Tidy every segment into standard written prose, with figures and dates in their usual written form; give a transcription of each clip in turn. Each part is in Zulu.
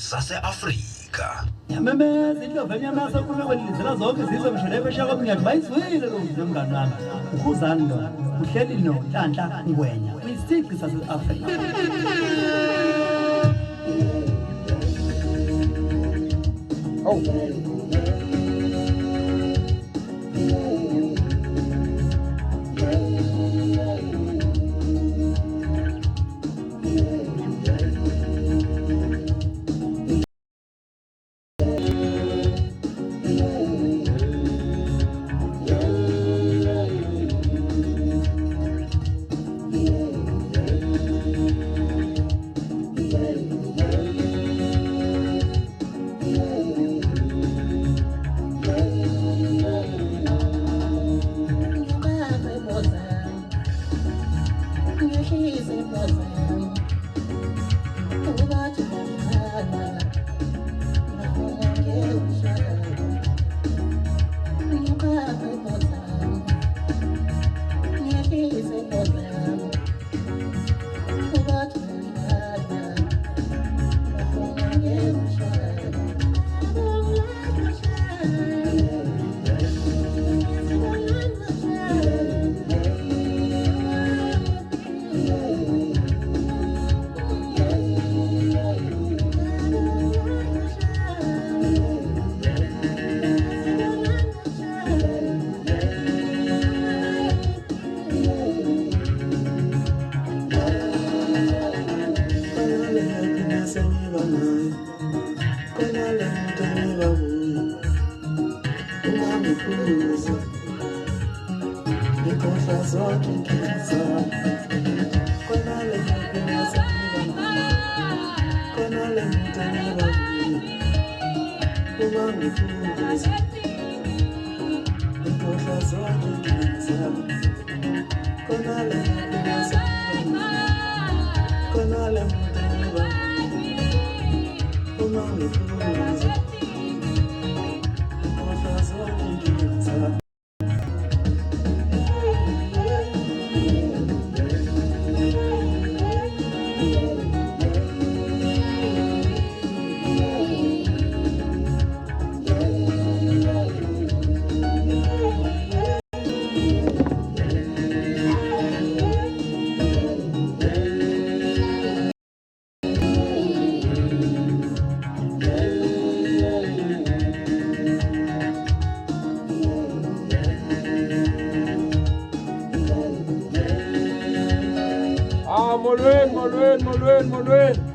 Sase-Afrika. Nyamemeza indlovu nyamasa kume kwelizela zonke izizwe mshelepe shaka kunyathi bayizwile lo mngani wami. Ukhuzani lo, uhleli noNhlanhla Ngwenya. Uyisiqi sase-Afrika. Oh. Molweni.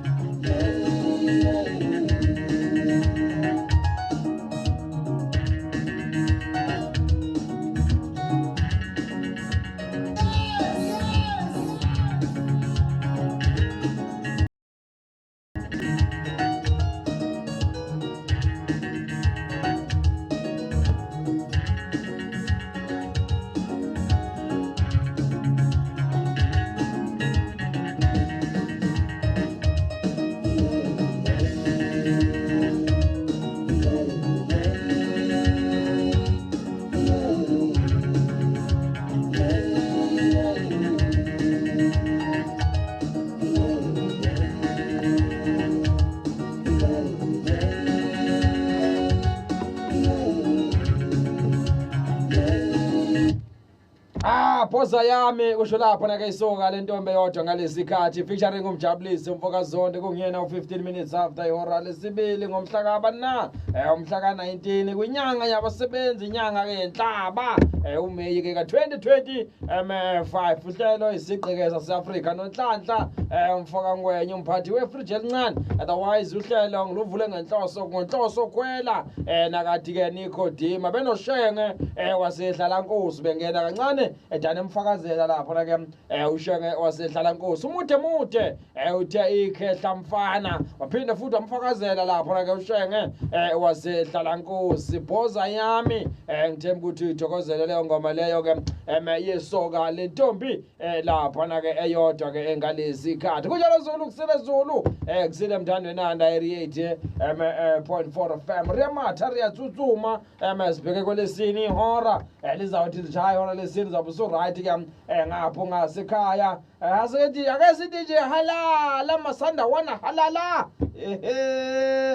Phoza yami kusho lapho na ke isoka lentombe yodwa ngalesikhathi featuring umjabulisi umfokazondi kungiyena u15 minutes after ihora lesibili ngomhla kabana umhla ka19 kwinyanga yabasebenzi inyanga ke yenhlaba uMeyi ke ka2020 5 uhlelo isiqhekeza seAfrika noNhlanhla umfoka ngwenye umphathi wefridge elincane otherwise uhlelo ngiluvule ngenhloso kwela nakathi ke Nicodima benoshenge wasehlala Nkosi bengena kancane edane emfakazela lapho na ke ushenge wasehlala Nkosi umude uthe ikhehla mfana waphinda futhi amfakazela lapho na ke ushenge wasehlala Nkosi Phoza yami ngithemba ukuthi ithokozele leyo ngoma leyo ke yesoka lentombi lapho na ke eyodwa ke engalezikhathi kunjalo Zulu kusele Zulu kusile mthandweni nanda 88.4 FM riyamatha riyatsutsuma sibheke kwelesini ihora lizawuthi zishaya ihora lesini zabe so right ke ngapho ngasekhaya asithi akesithi nje halala masanda wana halala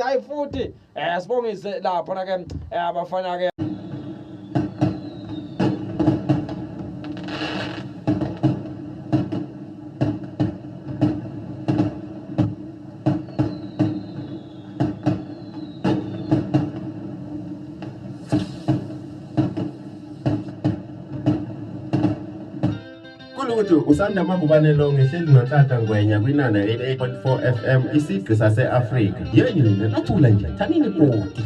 hayi futhi sibongise lapho na ke abafana ke ukuthi usanda makubanelo ngehleli noNhlanhla Ngwenya kwinana 88.4 FM isigqi sase-Afrika yenu nina nathula nje thanini bhodi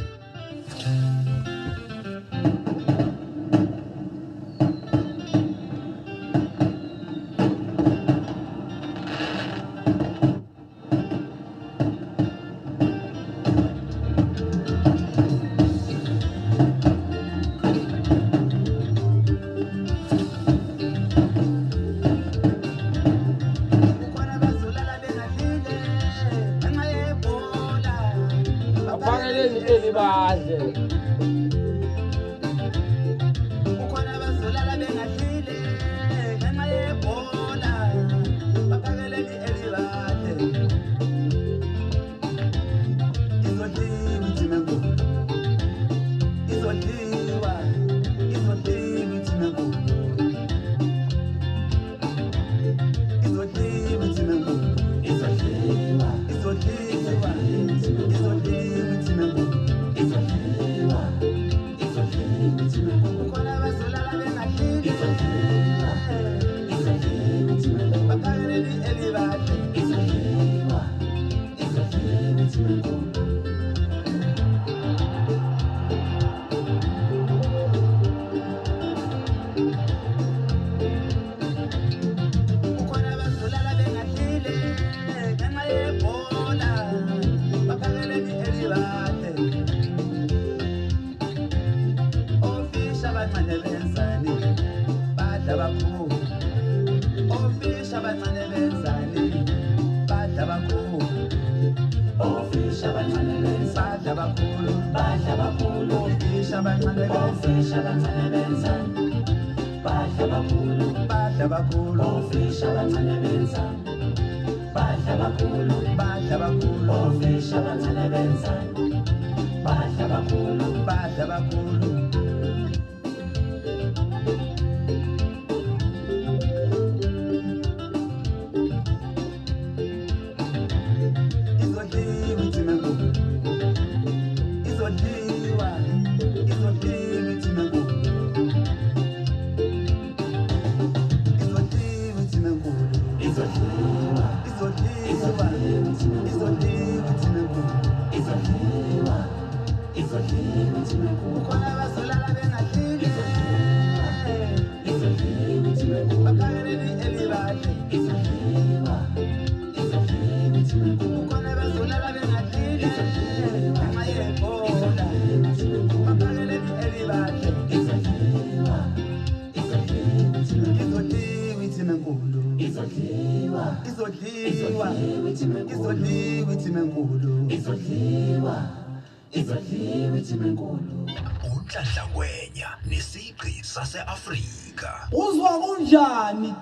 uNhlanhla Ngwenya nesigqi sase-Afrika uzwa kunjani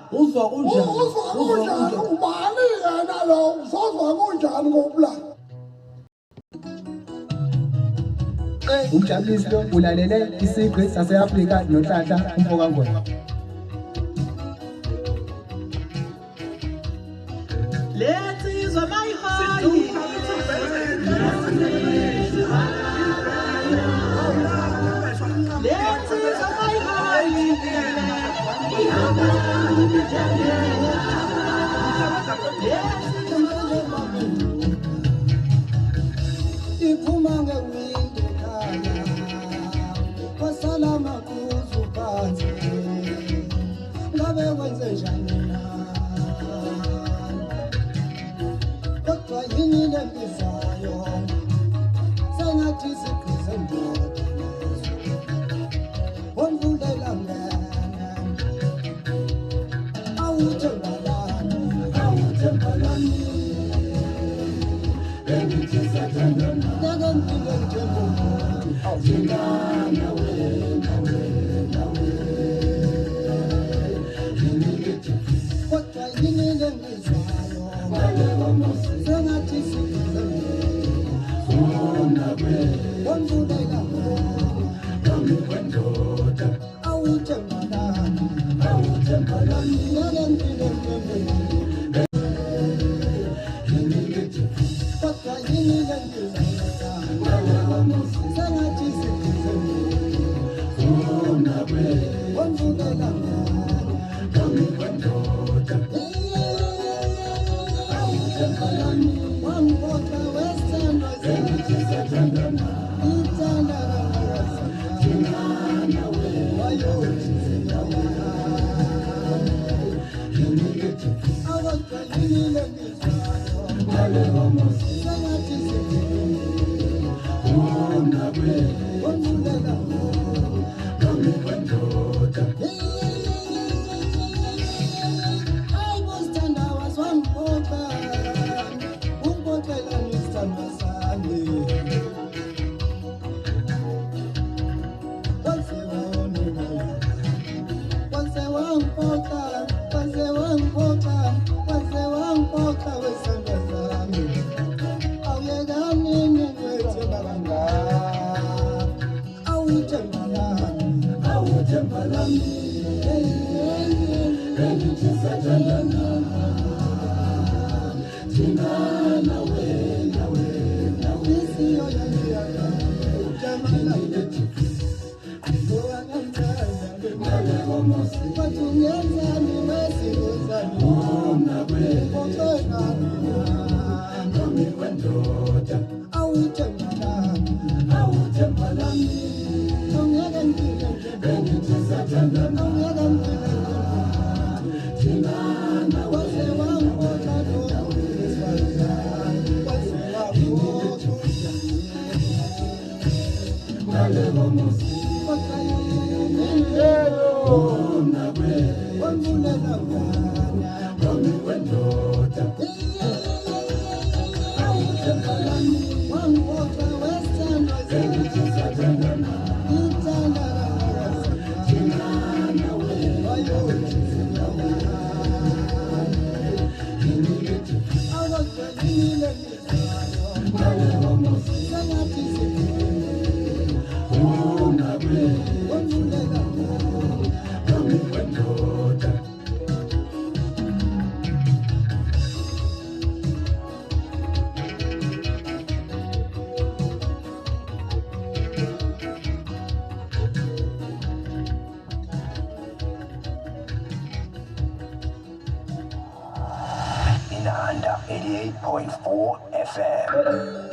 ubani yena lo uzozwa kunjani ngobula umjabulisi lo ulalele isigqi sase-Afrika noNhlanhla umfoka Ngwenya Let's use my high. Let's use my iphuma ngewindi ekhaya wasalama kuzu phansi ngabe kwenze njani na kodwa yini lembizayo sengathi sigqize ndoda wamvulela ngene awuthembalani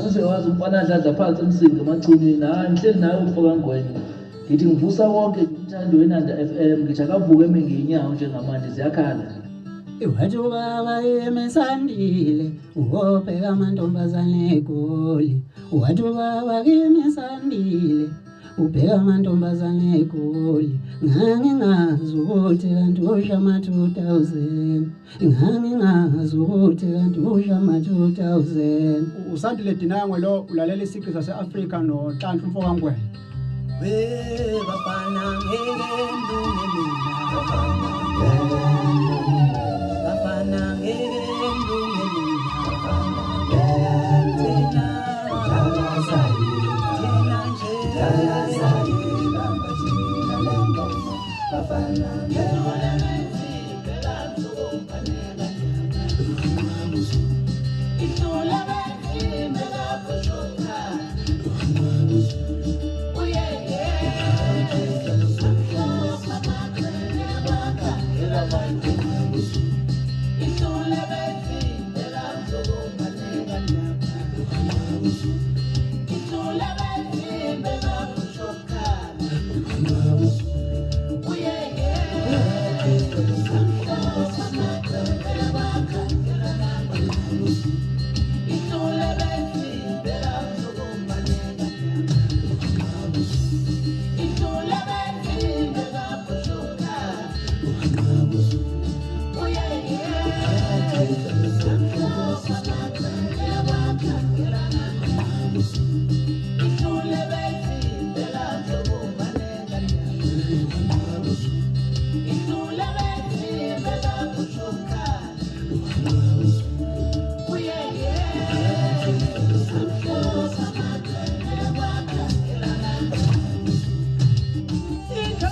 Usewazi umfanadladla phansi emsingi emachunini hayi ngihleli nawe ufoka ngwenya ngithi ngivusa wonke umthando wenanda FM ngithi akavuke emenginyawo njengamanje ziyakhala Iwathi baba emisandile ubheka amantombazane egoli Wathi baba emisandile ubheka amantombazane egoli ngangingazi ukuthi kanti usha ama 2000 ngangingazi ukuthi kanti usha ama 2000 Usandile Dinangwe lo ulalela isigqi sase-Afrika noNhlanhla Mfokangwenya we bafana ngeke ndume mina bafana ngeke ndume mina bafana ngeke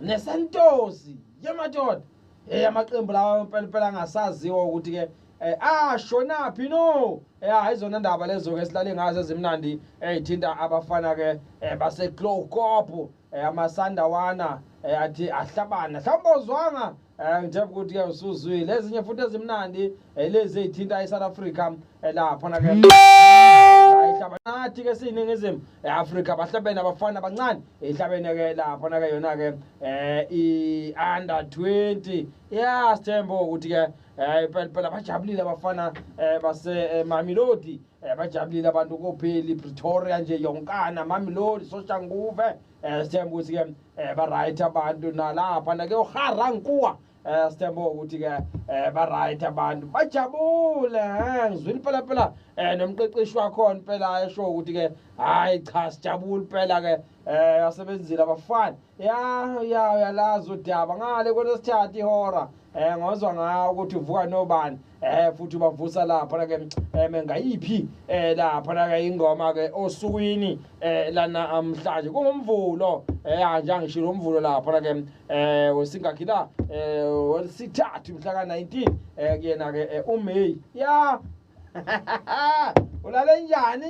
neSantos yemadoda amaqembu lawa impela angasaziwa ukuthi ke shonaphi no izona ndaba lezo ke silale ngazo ezimnandi ezithinta abafana ke base Glokop amasandawana athi ahlabana hlambozwanga njengoba ukuthi ke usuzwile ezinye futhi ezimnandi lezi ezithinta eSouth Africa lapha na ke nathi ke siningizimu eAfrica bahlabene abafana abancane ehlabene ke lapha na ke yona ke i-under 20 Sithembo ukuthi ke phela bajabulile abafana base Mamelodi bajabulile abantu kopheli Pretoria nje yonkana Mamelodi Soshanguve Sithembo ukuthi ke ba right abantu nalapha na ke uHarankuwa Sithembo ukuthi ke ba right abantu bajabule ngizwile phela nomqeqeshi wakho phela esho ukuthi ke hayi cha sijabule phela ke asebenzile abafana yalazi udaba ngale kwesithathu ihora ngozwa ngawo ukuthi uvuka nobani futhi bavusa lapha ke mengayiphi lapha ke ingoma ke osukwini lana amhlanje kungumvulo nje ngishilo umvulo lapha ke wesingakhila wesithathu mhla ka 19 kuyena ke uMay ulale njani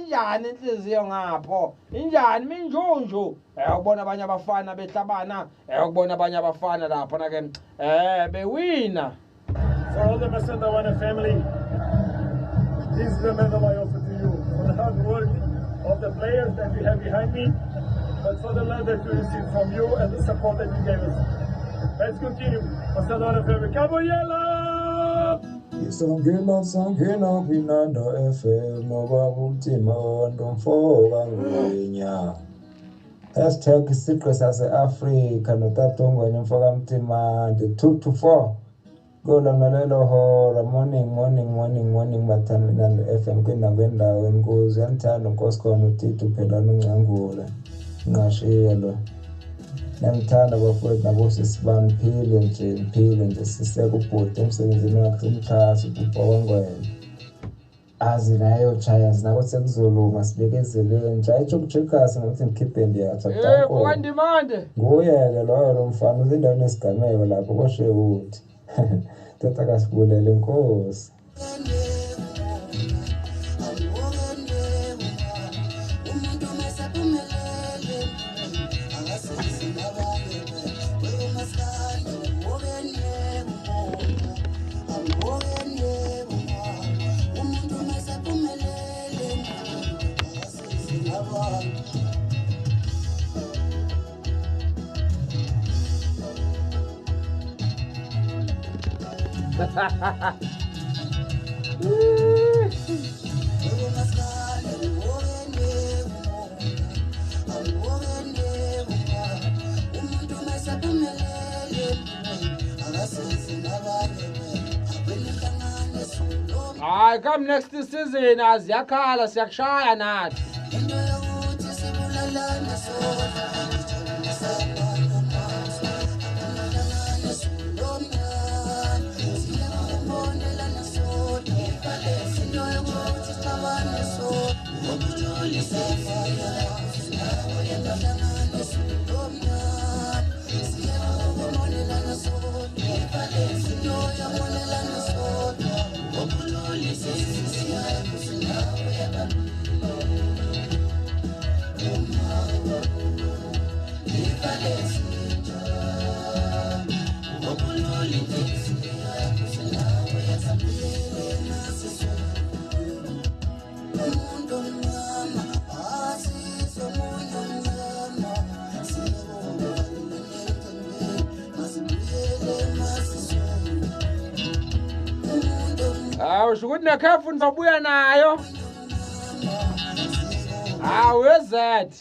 inhliziyo ngapho injani minjunju ukubona abanye abafana behlabana ukubona abanye abafana lapha na ke bewina. For all the Masandawana family, this is the medal I offer to you for the hard work of the players that we have behind me, but for the love that we received from you and the support that you gave us. Let's continue. Masandawana family, Cabo Yellow! Sangena kwinanda FM ngoba umtima ndomfoka ngwenya #isiqwe sase-Afrika noTato Ngwenya mfoka mtima the 2 to 4 kulamelelo hora morning bathanda inanda FM kwindawo enkuzi yanithanda nkosikhona uTito phela noNcangula nqashiyelo Namthanda bafowethu nabosisibani phile nje sisekubhuda emsebenzini wakhe umxhasi ubhuba kwangwena azi nayo chaya zinako sekuzolunga sibekezele nje ayitsho ngokuthi ngikhiphe ndiyatsha Kwandimande nguye-ke loyo lo mfana uzindaweni esigameko lapho koShewuthi tata kasibulele Nkosi. Come next season aziyakhala siyakushaya nathi. Usho ukuthi nekhefu nizobuya nayo. Where's that?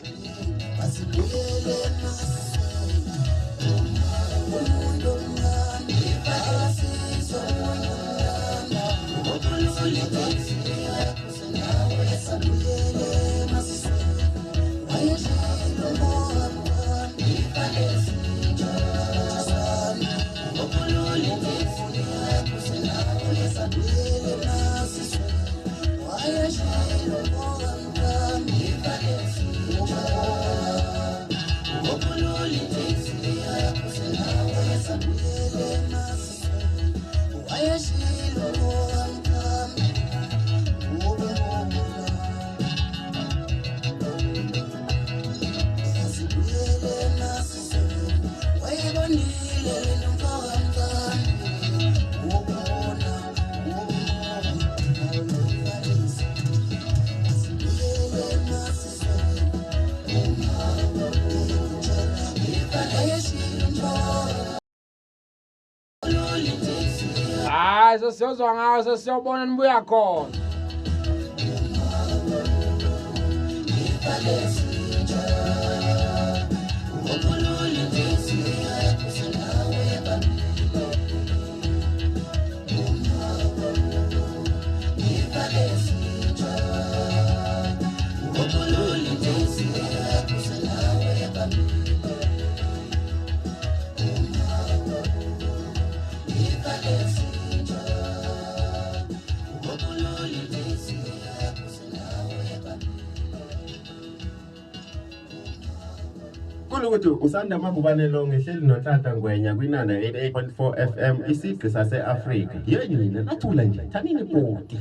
Hayi sesiyozwa ngawo sesiyobona nibuya khona. Ukuthi usanda makubanelo ngehleli noTata Ngwenya kwinana 88.4 FM isigqi sase-Afrika. Yenyu yina nathula nje thanini bhodi.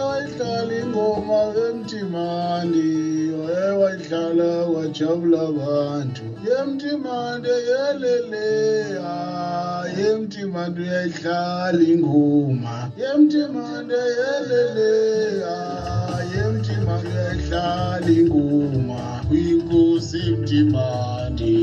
Wayidlala ingoma emtimandi, wayidlala wajabula abantu. Yemtimande yelele, yemtimande uyayidlala ingoma. Yemtimande yelele, yemtimande uyayidlala ingoma. Kwinkosi emtimande.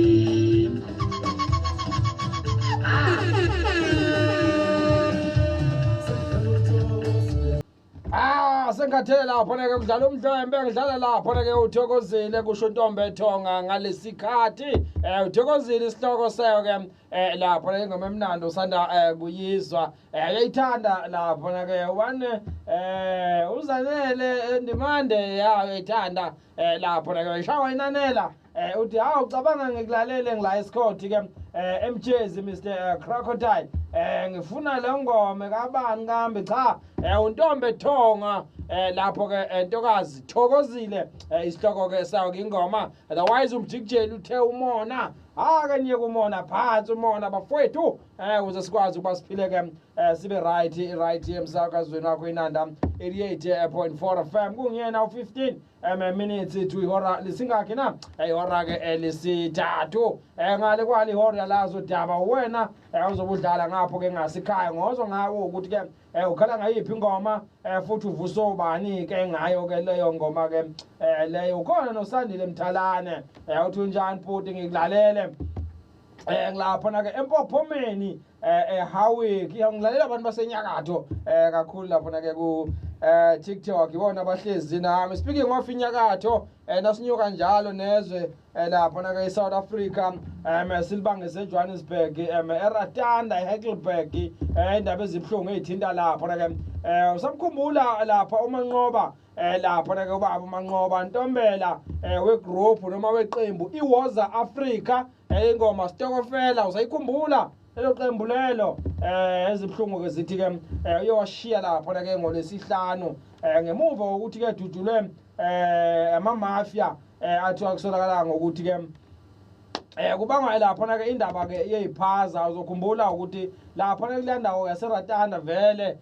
Sengathele lapho ke kudlala umdlembe ngidlala lapho ke uThokozile kusho Ntombe Thonga ngalesikhathi uThokozile isihloko sayo ke lapho ke ingoma emnandi usanda kuyizwa yayithanda lapho ke one uzanele endimande yayo ithanda lapho ke ishawa inanela uthi hawu ucabanga ngikulalele ngila eScott ke MJ's Mr Crocodile ngifuna le ngoma kabani kambe cha uNtombe Thonga lapho ke ntokazi Thokozile isihloko ke sayo ingoma otherwise umjikjeli uthe umona akanye kumona phansi umona bafowethu ukuze sikwazi ukuba siphile ke sibe right emsakazweni wakho inanda 88.4 FM kungiyena u15 minutes to ihora lisingakhi na ihora ke lesithathu ngale kwali ihora lazo daba wena uzobudlala ngapho ke ngasikhaya ngozo ngawo ukuthi ke ukhala ngayiphi ingoma futhi uvuso ubani ke ngayo ke leyo ngoma ke leyo ukhona noSandile Mthalane uthi unjani futhi ngikulalele ngilapho na ke empophomeni Hawik ngilalela abantu basenyakatho kakhulu lapho na ke ku TikTok ibona abahlezi nami speaking of inyakatho nasinyuka njalo nezwe lapho na ke eSouth Africa silibanga seJohannesburg eRatanda eHackleburg indaba ezibhlungu ezithinta lapho na ke usamkhumbula lapha uManqoba lapho na ke ubaba uManqoba Ntombela wegroup noma weqembu iWoza Africa ingoma Stokofela usayikhumbula lelo qembu lelo ezibhlungu ke zithi ke uyowashiya lapho na ke ngolesihlanu ngemuva ukuthi ke dudulwe amamafia athi akusolakala ngokuthi ke kubangwa lapho na ke indaba ke yeyiphaza uzokhumbula ukuthi lapho na kulandawo yaseRatanda vele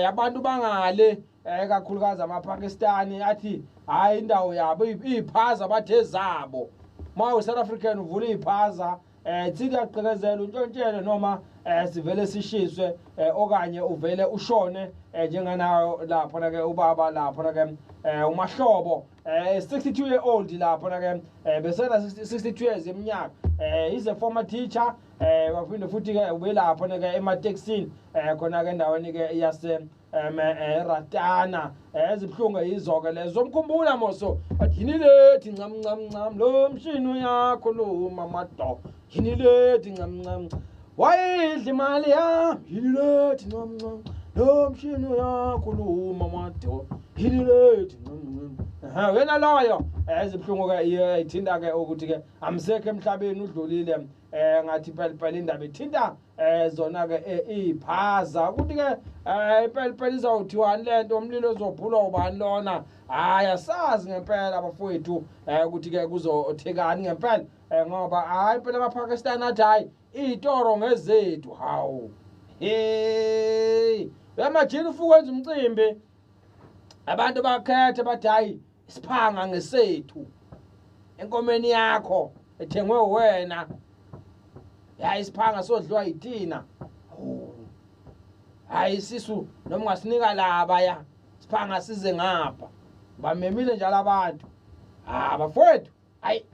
abantu bangale kakhulukazi amaPakistani athi hayi indawo yabo iphaza bathe zabo ma uSouth African uvula iphaza thithi yaqhekezela uNtshontshelwe noma sivele sishiswe okanye uvele ushone njenganayo lapho na ke ubaba lapho na ke uMahlobo 62 year old lapho na ke besela 62 years eminyaka is a former teacher waphinde futhi ke ubelapho na ke emaTexini khona ke endaweni ke yase Ratana ezibhlungu yizoke lezo mkhumbula moso yinilethi ncam lo mshini uyakhuluma mado yinilethi ncam wayidla imali yami yinilethi ncam lo mshini uyakhuluma mado yinilethi ncam wena loyo ezibhlungu ke ithinta ke ukuthi ke amsekho emhlabeni udlulile ngathi phela indaba ithinta zona ke iphaza ukuthi ke phela izawuthiwa lento umlilo ozobhulwa ubani lona hayi asazi ngempela abafowethu ukuthi ke kuzothekani ngempela ngoba hayi phela amaPakistan athi hayi itoro ngezethu hawu hey uyamajini ufukwenza umcimbi abantu bakhethe bathi hayi isiphanga ngesethu enkomeni yakho ethengwe wena hayi isiphanga sodliwa yithina hayi sisu noma ungasinika laba ya isiphanga size ngapha bamemile njalo abantu bafowethu hayi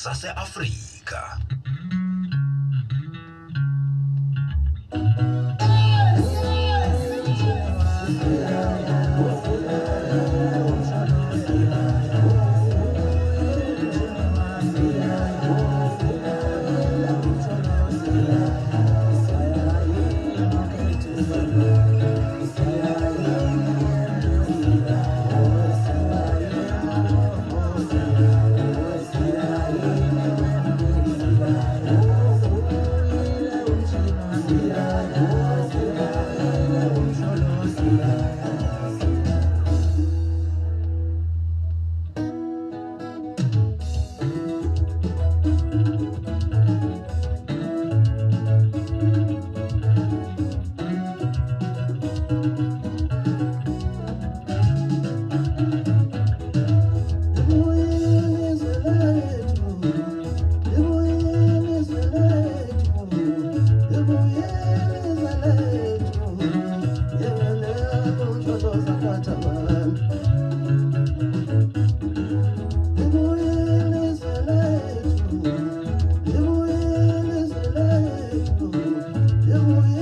sase-Afrika. Yeah.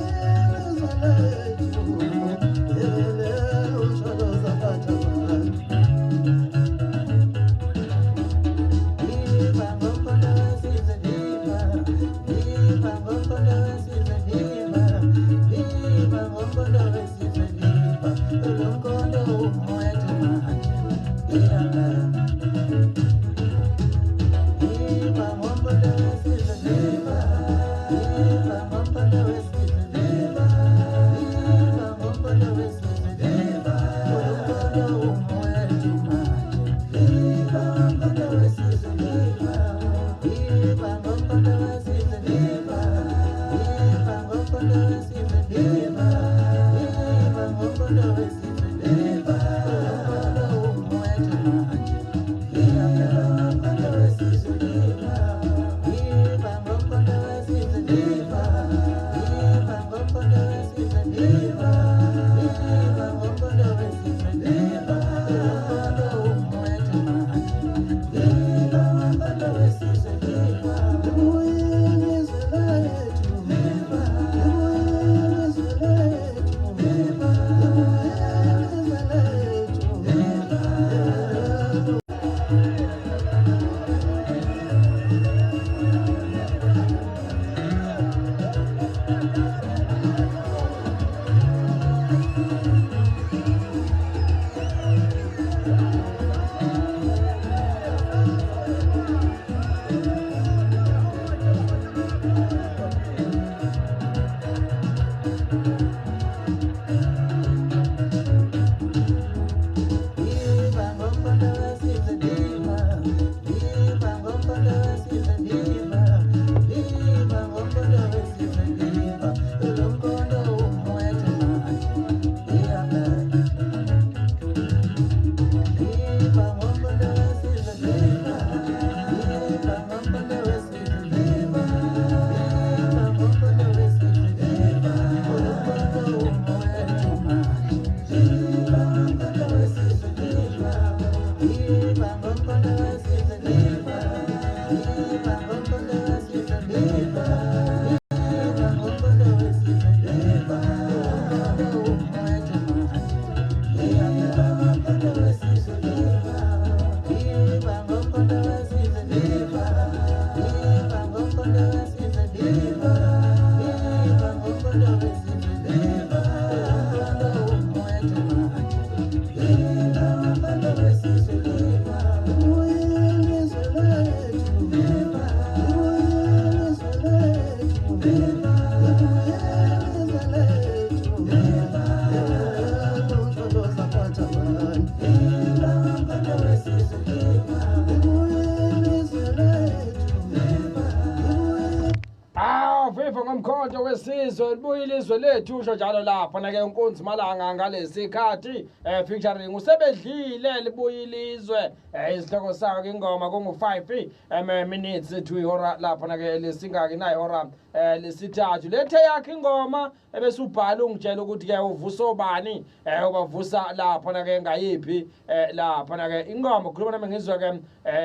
ngomkhonto wesizwe libuye ilizwe lethu usho njalo lapha na ke inkunzi malanga ngalesikhathi featuring usebedlile libuye ilizwe isihloko sakhe ingoma kungu5 minutes to ihora lapha na ke lesingaki na ihora lesithathu lethe yakhe ingoma ebese ubhala ungitshela ukuthi ke uvusa obani ubavusa lapha na ke ngayiphi lapha na ke ingoma ukhuluma nami ngizwe ke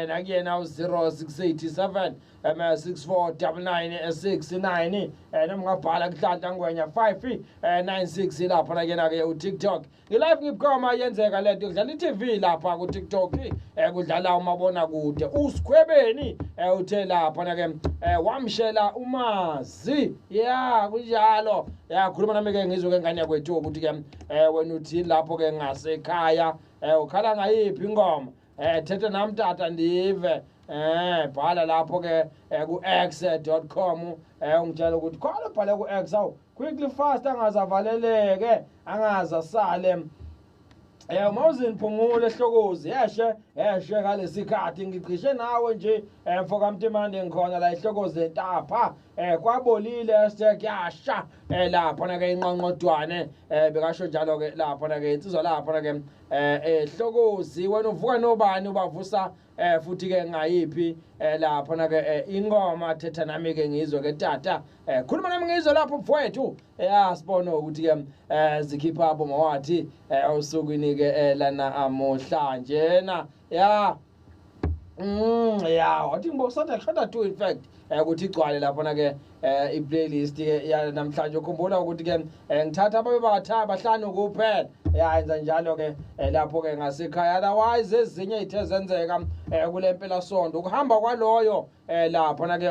nakuyena u0687 649969 nomngabhala kuhlanhla ngwenya 596 lapha na ke na ke uTikTok live ngibukoma yenzeka lento kudlala iTV lapha kuTikTok kudlala umabona kude uSkhwebeni uthe lapha na ke wamshela umazi ya kunjalo yakhuluma nami ke ngizwe ke ngane yakwethu ukuthi ke wena uthi lapho ke ngasekhaya ukhala ngayiphi ingoma thethe nami tata ndive bhala lapho ke ku x.com ungitshela ukuthi khona bhala ku-x awu quickly fast angazavaleleke angazasale mawuziniphungule ehlokozi yeshe ngalesikhathi ngicishe nawe nje mfoka mtimande ngikhona la ihlokozi entapha kwabolile sekuyasha lapha na ke inqonqodwane bekasho njalo ke lapha na ke insizwa lapha na ke ehlokozi wena uvuka nobani ubavusa futhi ke ngayiphi lapha na ke ingoma thetha nami ke ngizwe ke tata khuluma nami ngizwe lapho mfowethu sibona ukuthi ke zikhipha abo mawathi usukwini ke lana amohlanje na ya wathi ngibosatha shada to in fact ukuthi igcwale lapha na ke iplaylist ya namhlanje ukhumbula ukuthi ke ngithatha ababebathatha bahlanu kuphela yenza njalo ke lapho ke ngasekhaya otherwise ezinye ithe zenzeka kule mpela sonto ukuhamba kwaloyo lapha na ke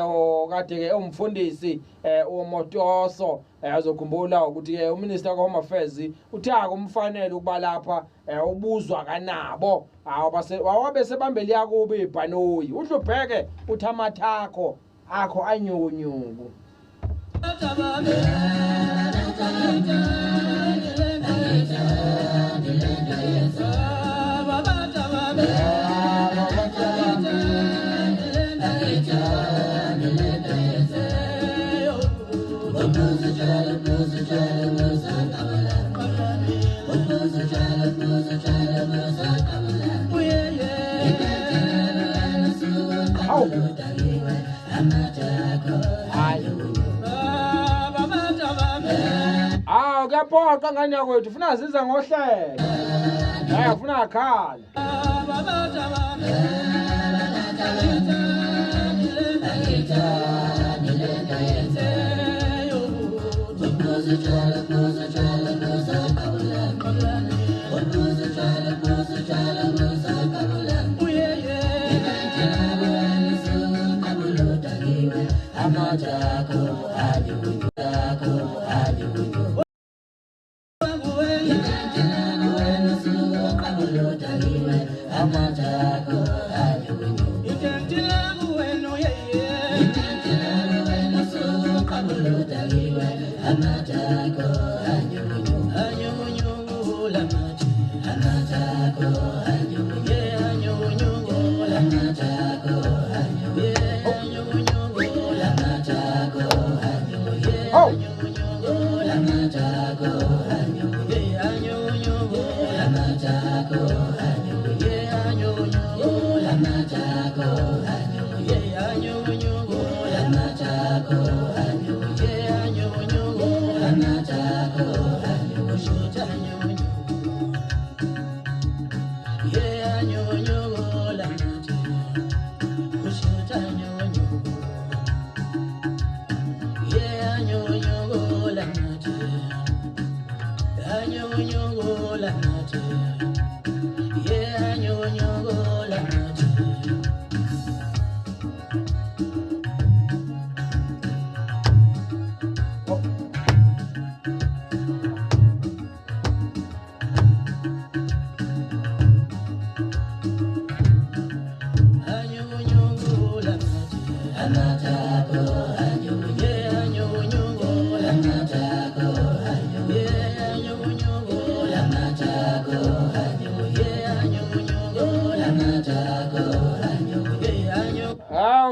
kade ke umfundisi uMotoso azokhumbula ukuthi ke uminister ka Home Affairs uthe akumfanele ukuba lapha ubuzwa kanabo awabe sebambeli yakubi ibhanoyi uhlubheke uthi amathakho akho anyukunyuku uyaphoqa ngane yakwethu ufuna zize ngohlelo hayi ufuna akhala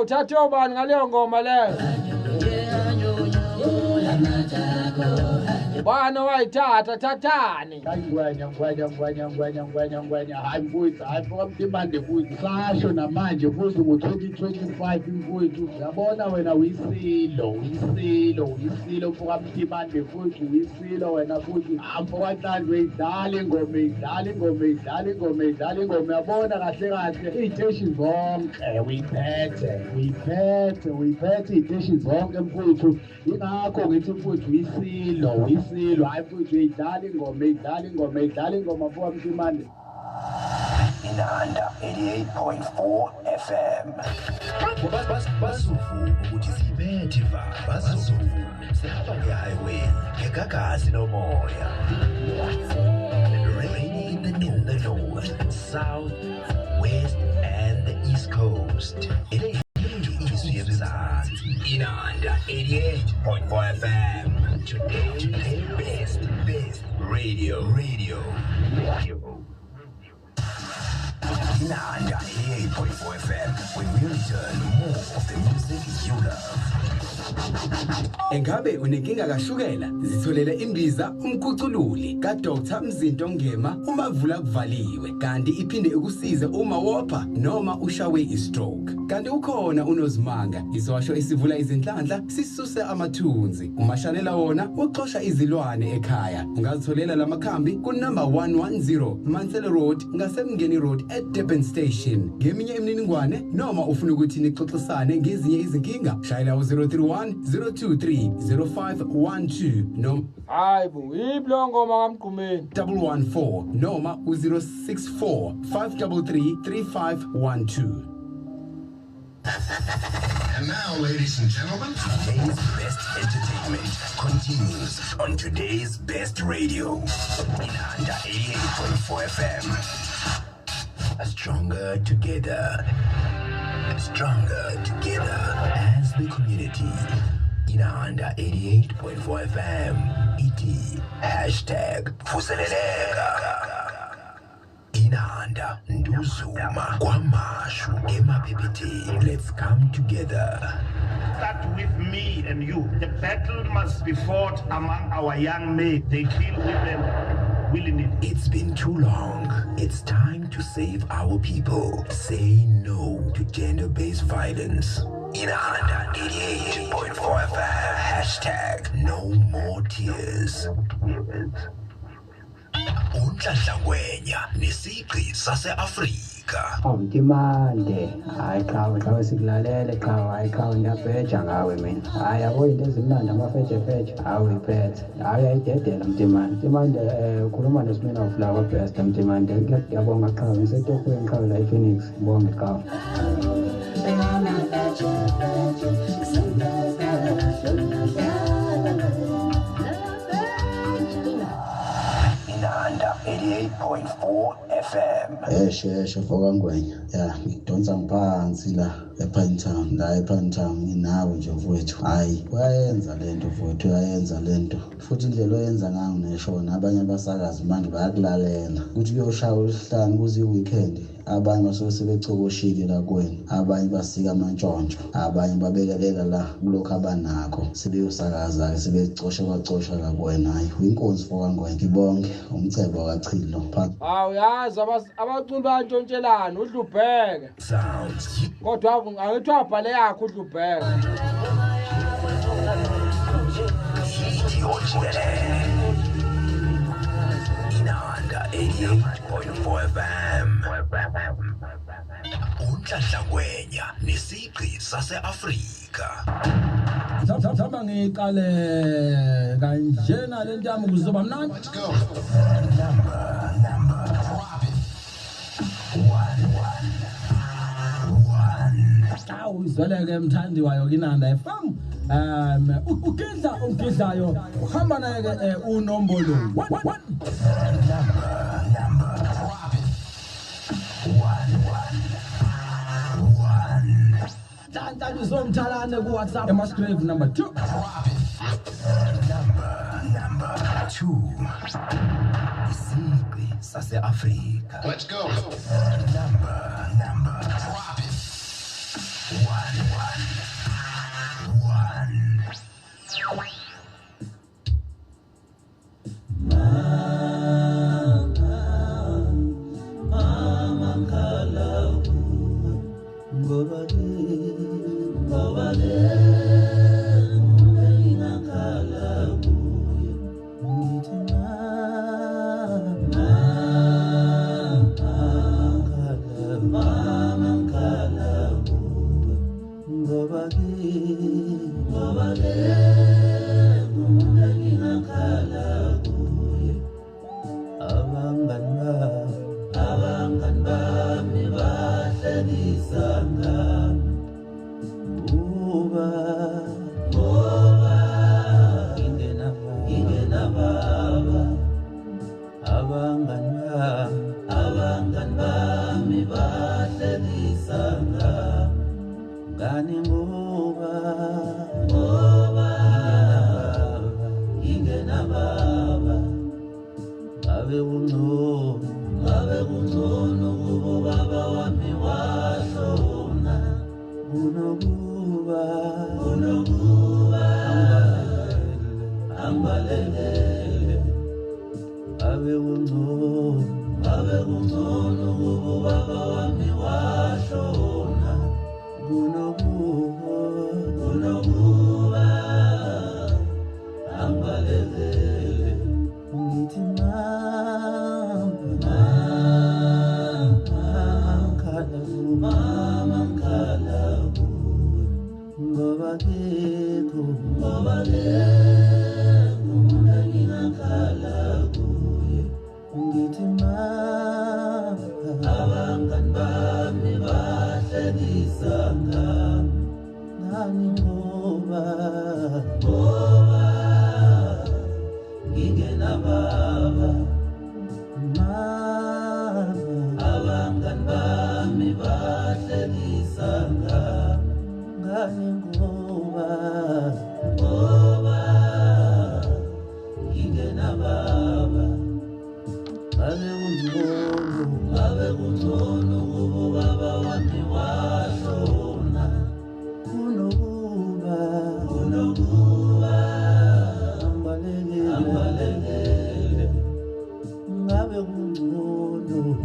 uthathe obani ngaleyo ngoma leyo bana wayithatha thathani hayi mfowethu hayi fokamtimande futhi sasho namanje futhi ngo-2025 mfowethu yabona wena uyisilo fokamtimande futhi uyisilo wena futhi mfokathandwe idlala ingoma yabona kahle iy'teshi zonke uyiphethe iy'teshi zonke mfowethu ingakho ngithi mfowethu uyisilo hayi futhi uyidlala ingoma fokamtimande Inanda 88.4 FM. Basufu ukuthi sibethe basufu sihamba ngehighway ngegagasi lomoya. Raining in the north, south, west and the east coast. Inanda 88.4 FM. Today best radio. Inanda 88.4 FM, when we return more of the music you love. Engabe unenkinga kashukela? Zitholele imbiza umkhucululi kaDr Mzinto Ngema umavula kuvaliwe kanti iphinde ikusize uma wopha noma ushawe istroke. Kanti ukhona unozimanga isosho esivula izinhlanhla sisuse amathunzi. Umashanela wona uxosha izilwane ekhaya. Ungazitholela lamakhambi ku number 110 Mansell Road ngasemngeni Road at Durban Station. Ngeminye imininingwane noma ufuna ukuthi nixoxisane ngezinye izinkinga shayela u031 023 0512 noma hayibo iblongo makamgqumeni 114 noma u064 533 3512. And now, ladies and gentlemen, today's best entertainment continues on today's best radio. Inanda 88.4 FM. Stronger together as the community. Inanda 88.4 FM. ET #Vuseleleka. Inanda Nduzuma Kwamashu Emapepete. Let's come together. Start with me and you. The battle must be fought among our young men. They kill women willingly. It's been too long. It's time to save our people. Say no to gender-based violence. Inanda 88.4 FM. Hashtag no more tears. Unhlanhla Ngwenya nesigqi sase-Afrika. Awumtimande, hayi qhawe sikulalele qhawe, hayi qhawe ngiyabheja ngawe mina. Hayi yabo into ezimnandi amafeje, hayi uyiphethe. Hayi ayidedela Mtimande, ukhuluma noSmina of Flower Best Mtimande. Ngiyabonga qhawe, ngisetofweni qhawe la ePhoenix, ngibonge qhawe. Inanda 88.4 FM. Eshe foka Ngwenya. Ya, ngidonsa ngiphansi la ePinetown. La ePinetown nginawe nje mfowethu. Hayi, uyayenza lento mfowethu, uyayenza lento. Futhi indlela oyenza ngayo neshona abanye abasakazi manje bayakulalela. Kuthi kuyoshaya uLesihlanu kuze weekend. Abanye basuke sebecokoshile la kuwena, abanye basika amantshontsho, abanye babekelela la kulokho abanakho, sebeyosakaza ke sebecosha la kuwena. Hayi uyinkonzi foka Ngwenya, ngibonge umcebo kaChilo phansi. Hawu yazi abaculi bayantshontshelana uDlubheke. Kodwa angithi wabhale yakho uDlubheke. Inanda 88.4 FM. Unhlanhla Ngwenya nesigqi sase-Afrika. Zama ngiqale kanjena lento yami kuzoba mnandi. Let's go. Number. Hawu uzweleke mthandi wayo Inanda FM. Ugidlayo uhamba naye ke uNombolo. Tanta uzomthalane ku WhatsApp emasgrave number 2. Number 2. Isigqi sase-Afrika. Let's go. Number.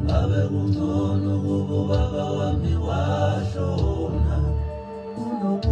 Ngabe kuncono kubo baba wami washona kunokuba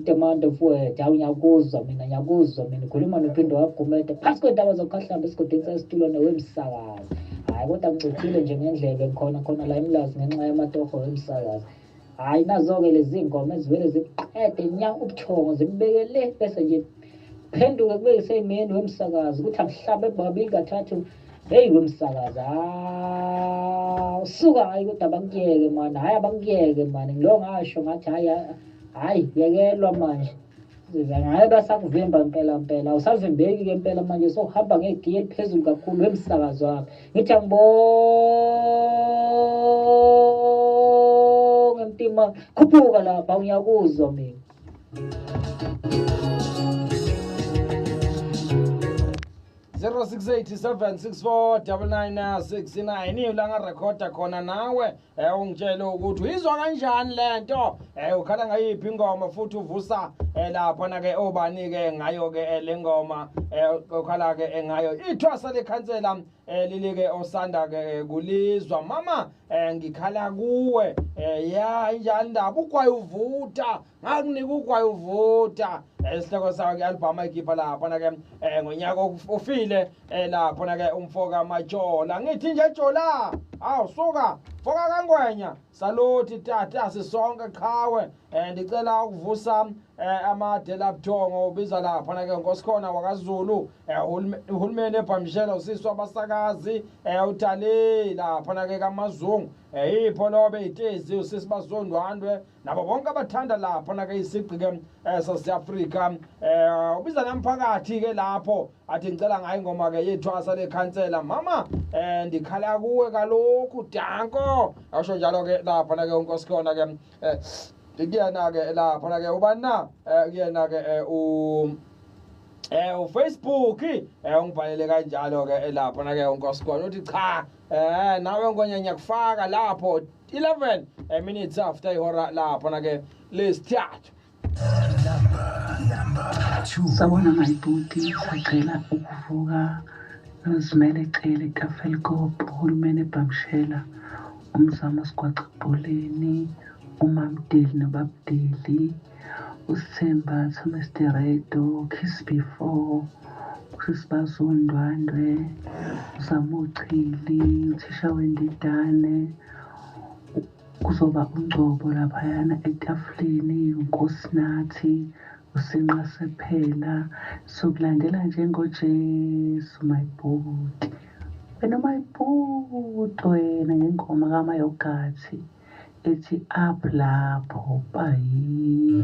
Mtemanda fuwethu awunyakuzwa mina khuluma nophindo wagumede phasi kwendaba zokhahlamba esigodini sesitulo newemsakazi hayi kodwa ngicithile nje ngendlebe khona la emlazi ngenxa yamatoho wemsakazi hayi nazo-ke lezi ngoma ezivele ziqede nya ubuthongo zibekele bese nje phenduke kube yiseyimeni wemsakazi ukuthi angihlabe babili kathathu heyi wemsakazi usuka hayi kodwa abangiyeke mani hayi abangiyeke mani ngilo ngasho ngathi hayi yekelwa manje ngaye basakuvimba mpela awusavimbeki-ke mpela manje sohamba ngegiye eliphezulu kakhulu wemsakazi wami ngithi angibonge mtima khuphuka lapha ngiyakuzwa mina 0687649969 la ngarekhoda khona nawe ungitshele ukuthi uyizwa kanjani lento ukhala ngayiphi ingoma futhi uvusa lapha na ke obani ke ngayo ke lengoma ukhala ke ngayo ithwasa lekhansela lilike osanda ke kulizwa mama ngikhala kuwe ya injani ndaba ugwaye uvuta ngakunika ugwaye uvuta isihloko sawo ke album ayikhipha lapha na ke ngonyaka ufile lapha na ke umfoka majola ngithi nje jola suka foka kangwenya saluti tata sisonke qhawe ndicela ukuvusa amadela buthongo ubiza lapha na ke nkosikhona wakaZulu uhulumeni eBhamshela usiswa abasakazi utale lapha na ke kaMazungu ipholobe itezi usisibazondwandwe nabo bonke abathanda lapha na ke isiqi ke South Africa ubiza namphakathi ke lapho athi ngicela ngayo ingoma ke yethwasa lekhansela mama ndikhala kuwe kaloku danko asho njalo ke lapha na ke unkosikhona ke kuyena ke lapha na ke ubani na kuyena ke uFacebook ungibhalele kanjalo ke lapha na ke unkosikhona uthi cha nawe ngonyanya kufaka lapho 11 minutes after ihora lapha na ke lesithathu Sabona mayibhuti sacela ukuvuka uzimele cele ikafelikopho uhulumeni eBhamshela umzamo sigwaqa ebholeni umamdeli nobabdeli usithemba Thomas Deredo Kiss Before usibazondwandwe uzamuchili uthisha wendidane kuzoba ungcobo laphayana etafuleni unkosinathi usinqa sephela sokulandela njengoJesu mayibhuti wena mayibhuti wena ngengoma kamayogathi ethi up lapho bayi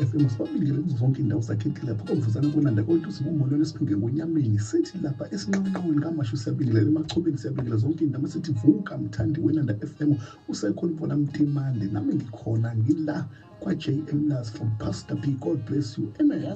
FM sibabingele kuzo zonke indawo zakhethile lapho komvuzana konanda konke sibumolweni siphinge ngonyameni sithi lapha esinqonqweni kamashu siyabingelela emachobeni siyabingelela zonke indawo sithi vuka mthandi wenanda FM usekhona ubona mtimande nami ngikhona ngila kwa JM Las from Pastor P. God bless you. Amen.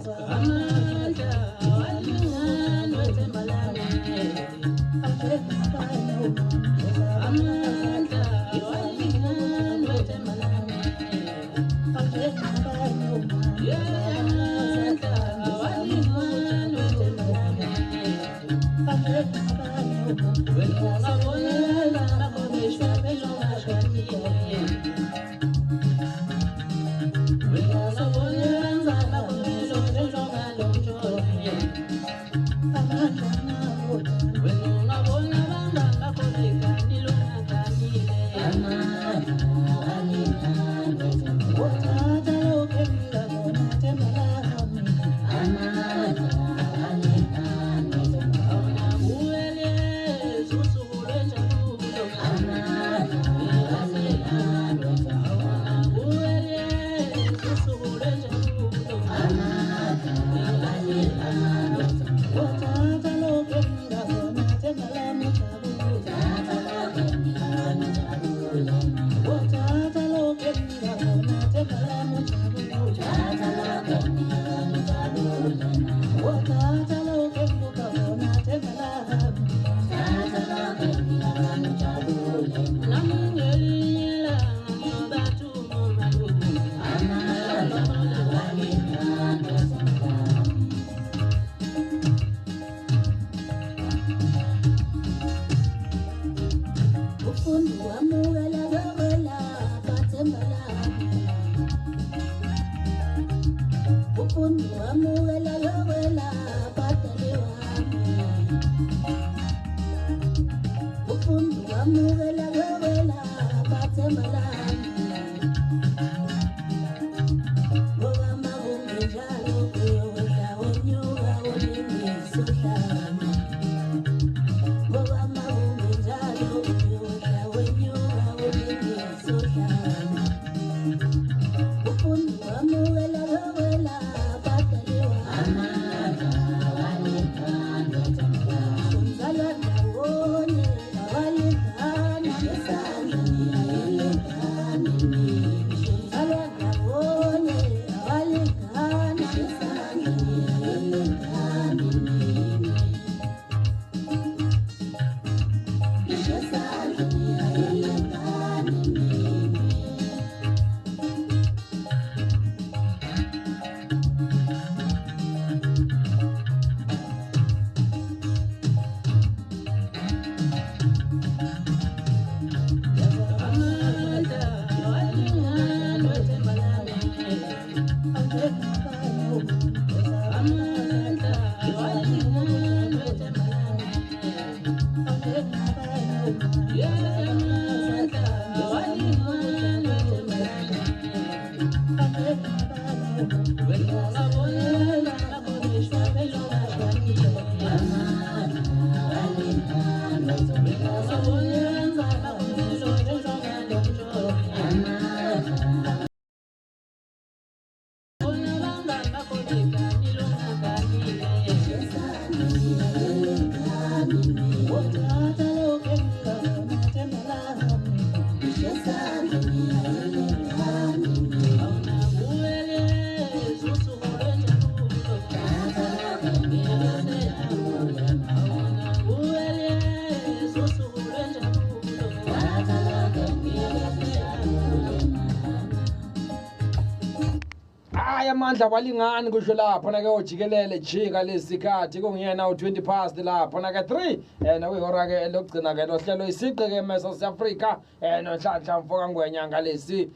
amandla walingani kusho lapho na ke ojikelele jika lesikhathi kungiyena u20 past lapho na ke 3 na uyihora ke lokugcina ke lohlelo isiqe ke South Africa nohlanhla mfoka ngwenya ngalesi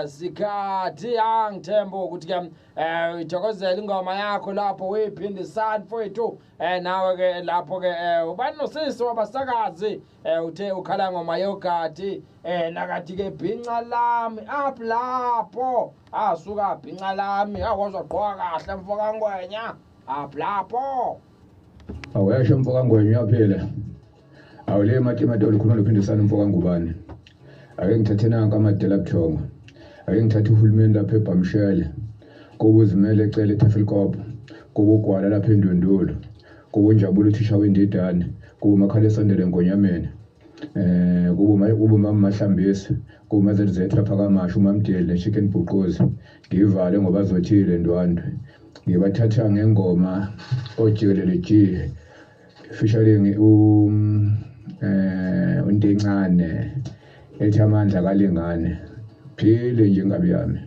sikhathi angithemba ukuthi ke ithokozela ingoma yakho lapho wephindisana mfowethu nawe ke lapho ke ubani nosisi wabasakazi uthe ukhala ngoma yogadi nakathi ke bhinca lami apha lapho asuka bhinca lami akwazwa gqoka kahle mfoka ngwenya apha lapho awuyasho mfoka ngwenya phela awule mathemato likhuluma lophindisana mfoka ngubani ake ngithathe nanka amadela buthongo ayengithatha uhulumeni lapha eBhamshele kuba uzimele ecela eTafelkop kuba ugwala lapha eNdondulo kuba unjabulo uthisha wendidane kuba uMakhale esondele Ngonyameni kuba uMahlambisi kuba uMaZZ lapha kaMasha uMamdeli neChicken Bhuqozi ngivale ngoba azothile Ndwandwe ngibathatha ngengoma ojikelele G featuring uNtincane ethi amandla kalingane phile njengabi yami.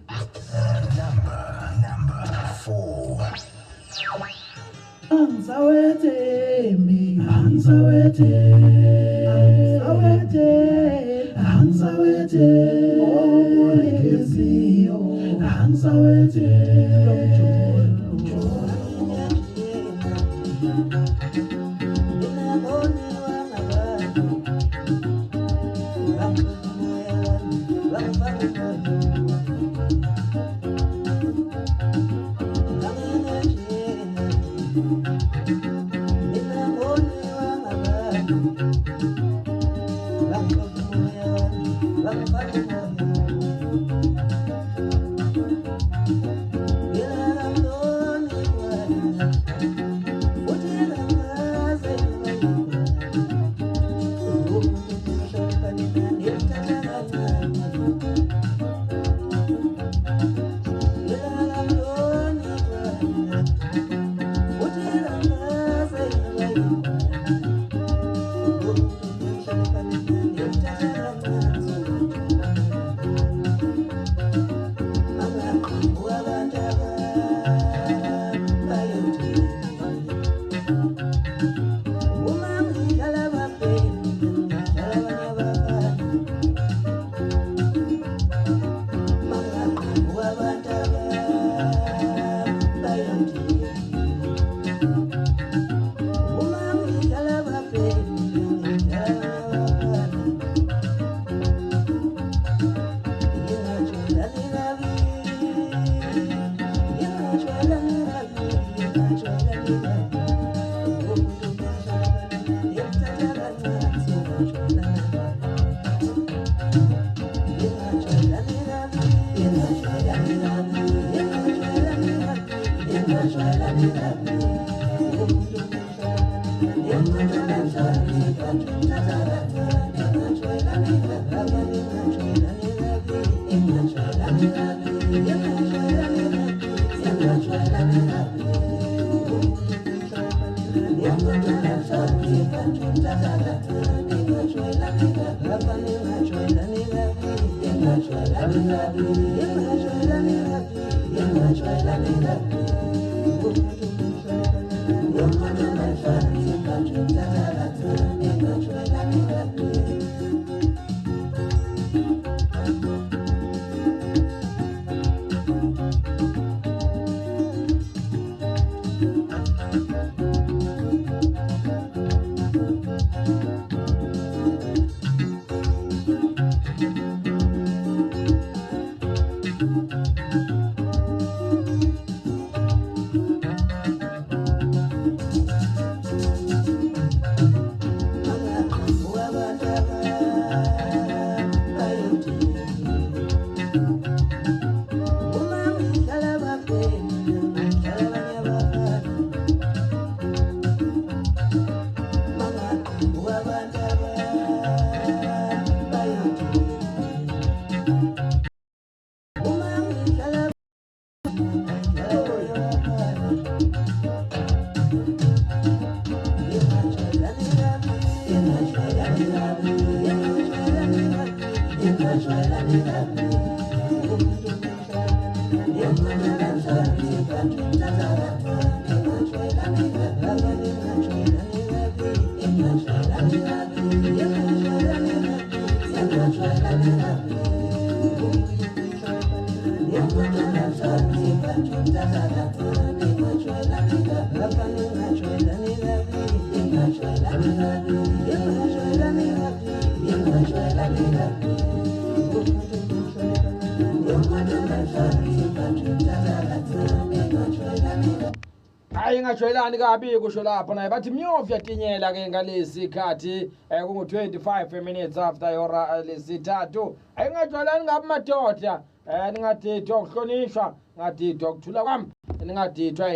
Ayingajwayelani kabi kusho lapha naye bathi myovya tinyela ke ngalesi khathi kungu 25 minutes after ihora lesithathu ayingajwayelani ngabi madoda ningadidwa ukuhlonishwa ngadidwa ukuthula kwami ningadidwa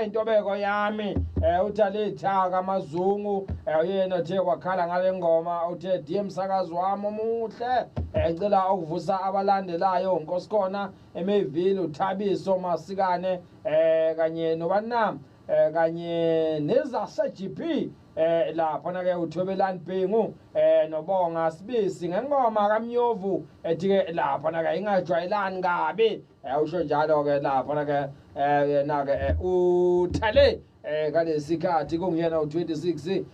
intobeko yami uTalitha kaMazungu uyena othe kwakhala ngale ngoma uthe DM sakazi wami omuhle ecela ukuvusa abalandelayo uNkosikhona eMeville uThabiso Masikane kanye nobana kanye nezase GP lapha na ke uThobelani Bhengu nobonga Sibisi ngengoma kaMnyovu ethi ke lapha na ke ingajwayelani kabi usho njalo ke lapha na ke yena ke uthale ngalesikhathi kungiyena u26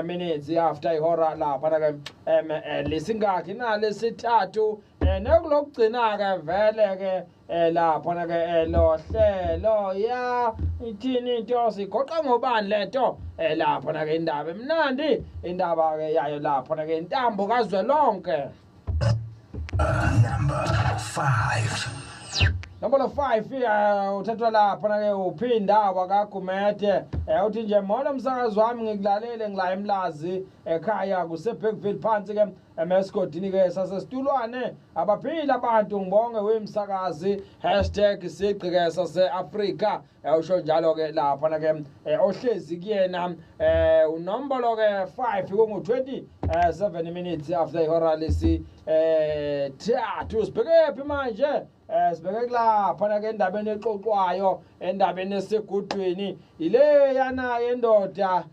minutes after ihora lapha na ke lesingakhi na lesithathu nekulokugcina ke vele ke lapha na ke lo hlelo ya ithini into sigoqa ngobani lento lapha na ke indaba emnandi indaba ke yayo lapha na ke intambo kazwelonke number 5 Number 5 uthathwa lapha na ke uphinda wakagumede uthi nje mona umsakazi wami ngikulalele ngila eMlazi ekhaya kuseBackville phansi ke emeskodini ke sasesitulwane abaphila abantu ngibonge wemsakazi #sigqike sase-Afrika usho njalo ke lapha na ke ohlezi kuyena unombolo ke 5 kungu-20 7 minutes after ihora lesi thathu sibheke phi manje sibheke lapha na ke endabeni exoxwayo endabeni esegudwini ile yana yendoda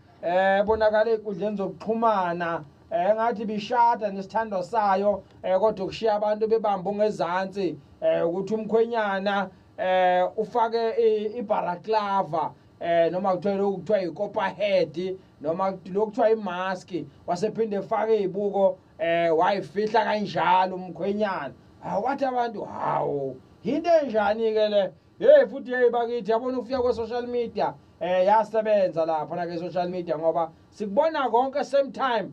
bonakala ekundleni zokuxhumana ngathi bishada nesithando sayo kodwa kushiya abantu bebamba ngezantsi ukuthi umkhwenyana ufake ibaraklava noma kuthiwa ikopahead noma lokuthiwa imask wasephinde efake izibuko wayifihla kanjalo umkhwenyana wathi abantu hawo into enjani ke le futhi bakithi yabona ufika kwe-social media yasebenza lapha na ke social media ngoba sikubona konke same time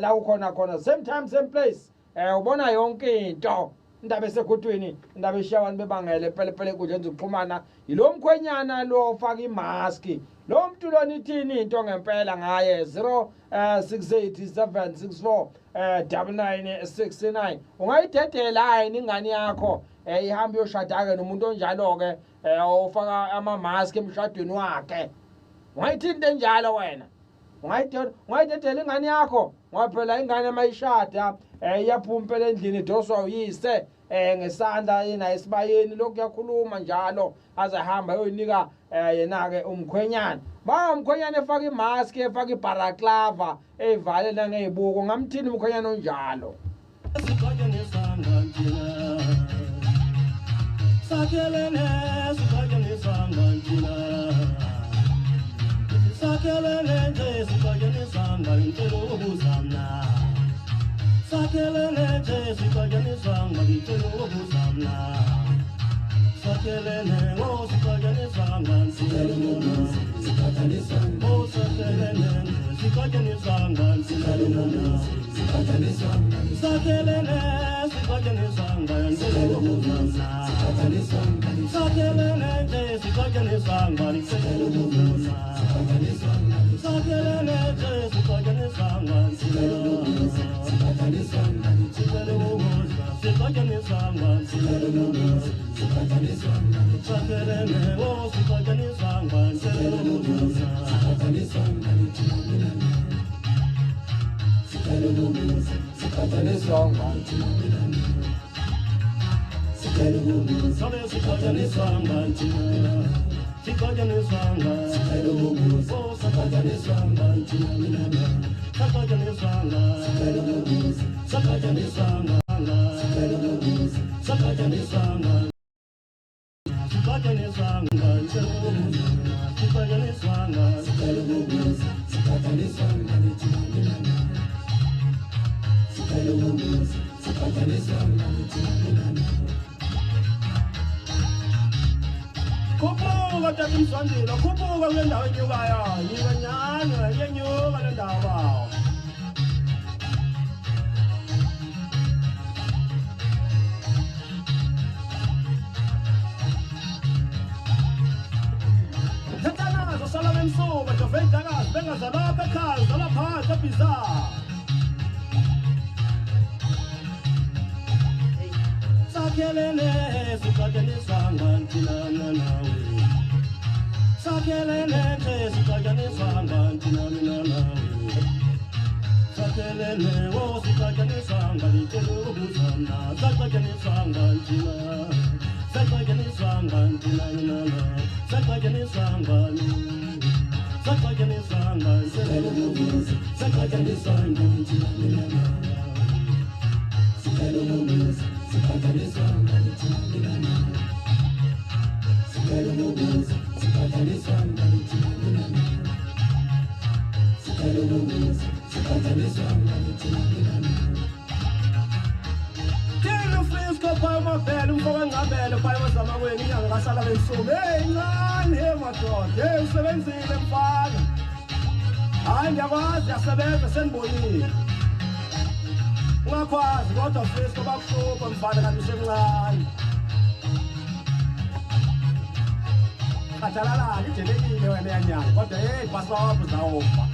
la ukhona same time same place ubona yonke into indaba esegudwini indaba eshiya abantu bebangele pelepele kundleni zokuxhumana yilo mkhwenyana lo ufaka imask lo muntu lona ithini into ngempela ngaye 068764 9969 ungayidedela hayi ingane yakho ihamba yoshada ke nomuntu onjalo ke ofaka ama-mask emshadweni wakhe ungayithini into enjalo wena ungayidedela ingane yakho ngoba phela ingane mayishada iyaphumpela endlini idoswa uyise ngesandla yena esibayeni lokhu yakhuluma njalo aze hamba yoyinika yena-ke umkhwenyana umkhwenyana efaka imask efaka ibaraklava eyivale nangeyibuko ngamthini umkhwenyana onjalo Khuphuka tata Mswandile, khuphuka kule ndawo enyukayo, nyuka nyani, iyenyuka le ndawo bawo. Thatanazo sala bemsuba, joveyidakazi, bengazalapha ekhaya, zalaphansi ebhizara. Sakelele sikhajaniswa nganthina nawe Sakelele sikhajaniswa nganthina mina nawe Sakelele wo sikhajaniswa ngalitelubuzana Sakhajaniswa nganthina Sakhajaniswa nganthina mina nawe Sakhajaniswa ngani Sakhajaniswa nganthina Sakhajaniswa nganthina mina nawe Telo fresco pai uma velha fogo ngabelo pai wazama kweni ngasala bensume encane emadoda usebenzile mfana hayi ngiyakwazi yasebenza senibonile ungakwazi kodwa fresco bakuhlupha mfana kanti usemncane khathalala ijelekile wena yanyanga kodwa hey bhasobho zawopha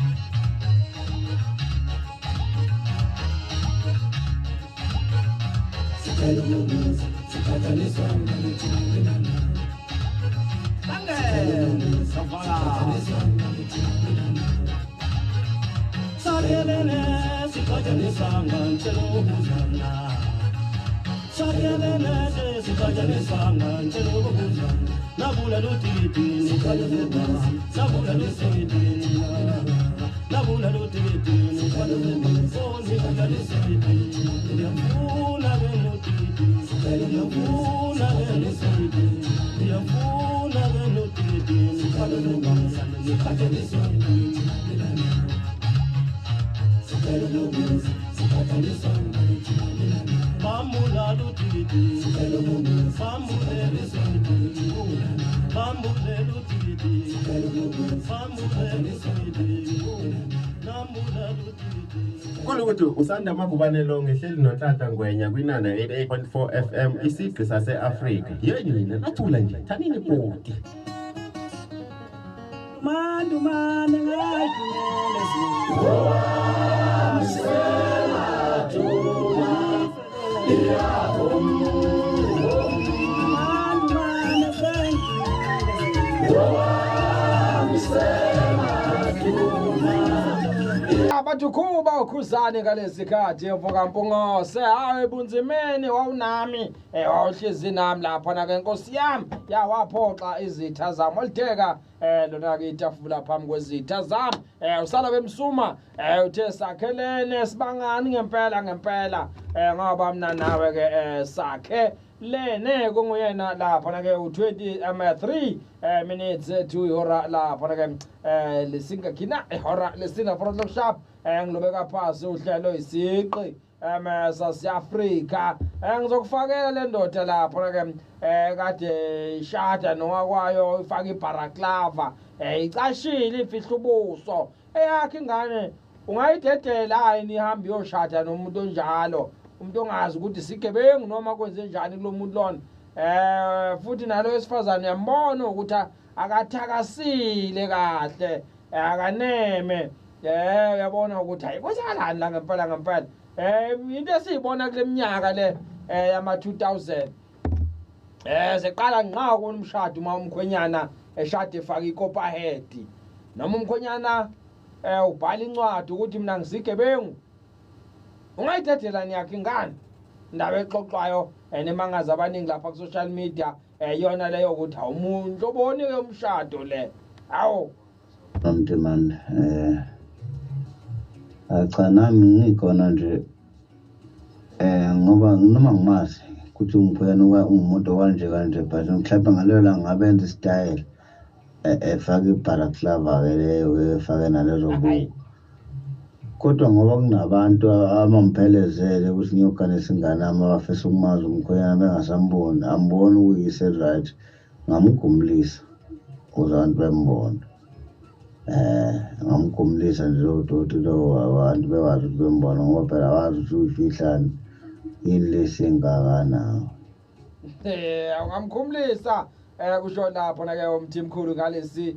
Sikelo mubuza sikhathaniswa ngithina Angela savala Sakelele sikhajaniswa ngantelobuzana Sakelele sikhajaniswa ngantelobuzana Nabula lutitini kaleba Nabula lutitini Nabula lutitini kaleba Foni khajaniswa Yafuna benutitini Yafuna benutitini Yafuna benutitini kaleba Sikhajaniswa Bambula lutiti, bambule lutiti, bambule lutiti, bambule lutiti, bambula lutiti. Kulukuthi usanda makubanelo ngehleli noTata Ngwenya kwinana 88.4 FM isigqi sase-Afrika. Yenina nathula nje thanini bhodi. Mandu mane ngajumele Abatukhuba ukhuzane ngalesikhathi evuka mpungose hawe bunzimeni wawunami wawuhlezi nami lapha na ke Nkosi yami yawaphoxa izitha zami olitheka lona ke itafula phambi kwezitha zami usala bemsuma uthe sakhelene sibangani ngempela ngoba mina nawe ke sakhe lene kunguyena lapha na ke u23 minutes to ihora lapha na ke lesinga khina ihora lesina for the shop ngilobeka phasi uhlelo isiqi sase-Afrika ngizokufakela le ndoda lapho ke kade ishada nowakwayo ifaka ibharaklava icashile ifihla ubuso eyakhe ingane ungayidedela hayi nihambe yoshada nomuntu onjalo umuntu ongazi ukuthi sigebengu noma kwenze njani kulomuntu lona futhi nalo wesifazane yambona ukuthi akathakasile kahle akaneme uyabona ukuthi hayi kwenzakalani la ngempela into esiyibona kule minyaka le yama 2000 seqala nqa komshado uma umkhwenyana eshade efaka ikopa head noma umkhwenyana ubhala incwadi ukuthi mina ngisigebengu ungayithethelani yakhe ingane indaba exoxwayo nemangazi abaningi lapha ku social media yona leyo ukuthi awumuntu obone ke umshado le awu Mntimane cha nami ngikhona nje ngoba noma ngimazi ukuthi umkhwena umuntu kanje but mhlawumbe ngaleyo la ngabenza style efaka ibharaklava ke leyo efake nalezo buku kodwa ngoba kunabantu amamphelezele ukuthi ngiyoganisa ingane ama bafisa ukumazi umkhwena bengasamboni ambona uyise right ngamgumlisa uzabantu bembona ngamgumlisa nje ukuthi lo abantu bewazi ukuthi bembona ngoba phela wazi ukuthi uyifihlani yini lesingakana ngamkhumlisa kusho lapho na ke umthimkhulu ngalesi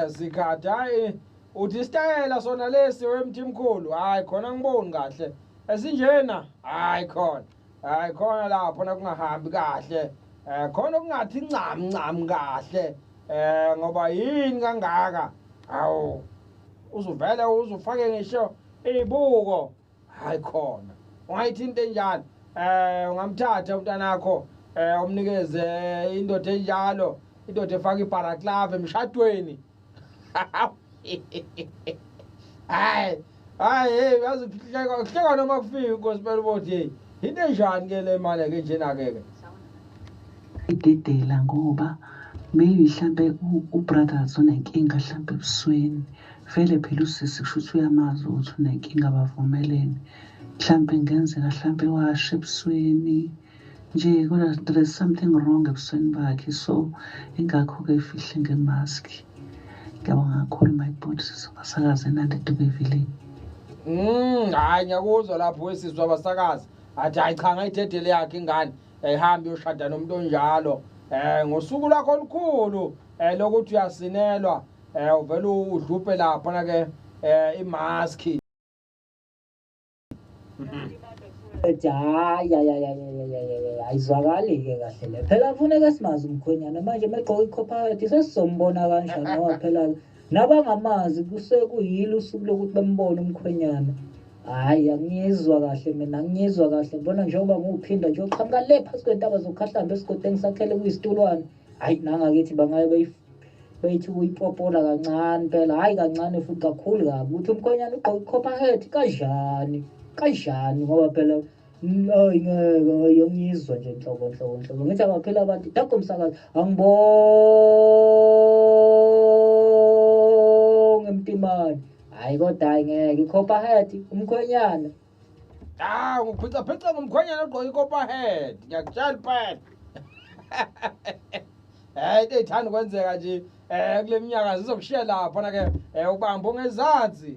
sikhathi hayi uthi style sona lesi wemthimkhulu hayi khona ngiboni kahle esinjena hayi khona hayi khona lapho nakungahambi kahle khona kungathi ncam kahle ngoba yini kangaka awu uzuvele uzufake ngisho ibuko hayi khona ungayithi into enjalo ungamthatha umntanakho umnikeze indoda enjalo indoda efaka ibaraklava emshadweni hayi yazi kuhleka noma kufika gospel bothi into enjani ke le mali ke njena ke idedela ngoba maybe mhlambe ubrother zonenkinga mhlambe ebusweni vele phela usisi kushuthi uyamazi ukuthi unenkinga bavumelene mhlambe ngenzeka mhlambe washe ebusweni nje kodwa there is something wrong ebusweni bakhe so ingakho ke ifihle ngemask ngiyabonga kakhulu my body sisakazwe nandi Dubeville hayi ngiyakuzwa lapho wesizwe abasakazi athi hayi cha ngayidedele yakhe ingane ehambe yoshada nomuntu onjalo ngosuku lakho olukhulu lokuthi uyasinelwa uvela udluphe lapha na ke imask ayizwakali-ke kahle le phela kufuneka simazi umkhwenyana manje megqoka ikhophayethi sesizombona kanjani ngoba phela nabangamazi kusekuyilo usuku lokuthi bembone umkhwenyana hayi angiyezwa kahle mina angiyezwa kahle ngibona njengoba ngiwuphinda nje uqhamuka le phasi kwentaba zokukhahlambe esigodeni sakhele kuyisitulwane hayi nangakithi bangaye beyithi kuyipopola kancane phela hayi kancane futhi kakhulu kabi ukuthi umkhwenyana ugqoka ikhophayethi kanjani ngoba phela hayi ngeke ngiyizwa nje nhlobo ngithi abaphela abantu dakho umsakazi angibonge emtimani hayi kodwa hayi ngeke ikhophayethi umkhwenyana ngiphica ngumkhwenyana ogqoka ikhophayethi ngiyakutshela phela into eyithanda ukwenzeka nje kule minyaka zizokushiya lapha na ke ukubamba ongezansi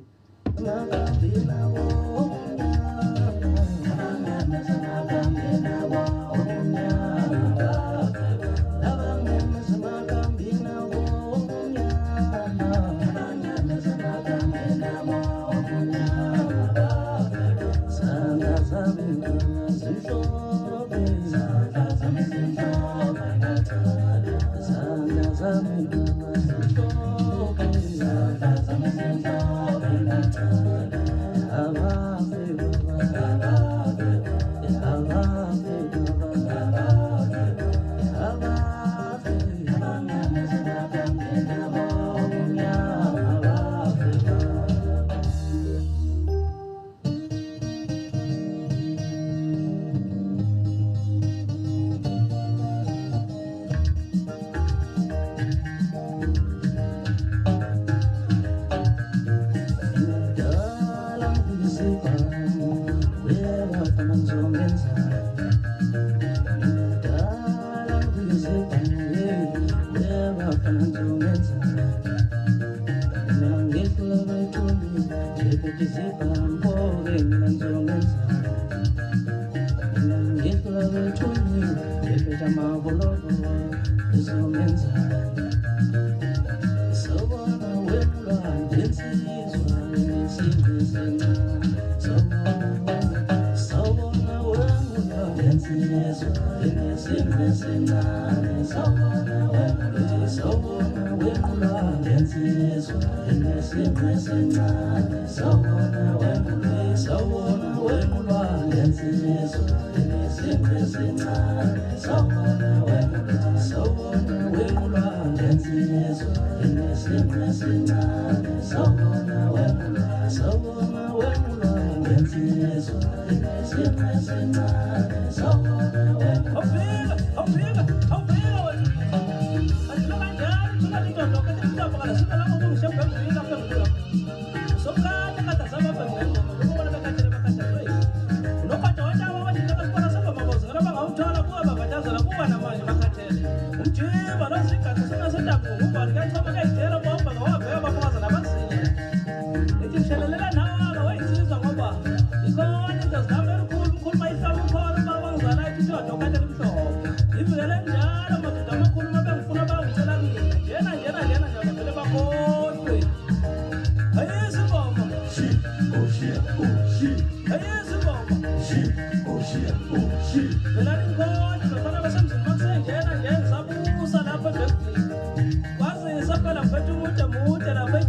Umjimba, nasi kathi singasendabuko, ubani kathoma kayidela bomba ngoba phela bakwazi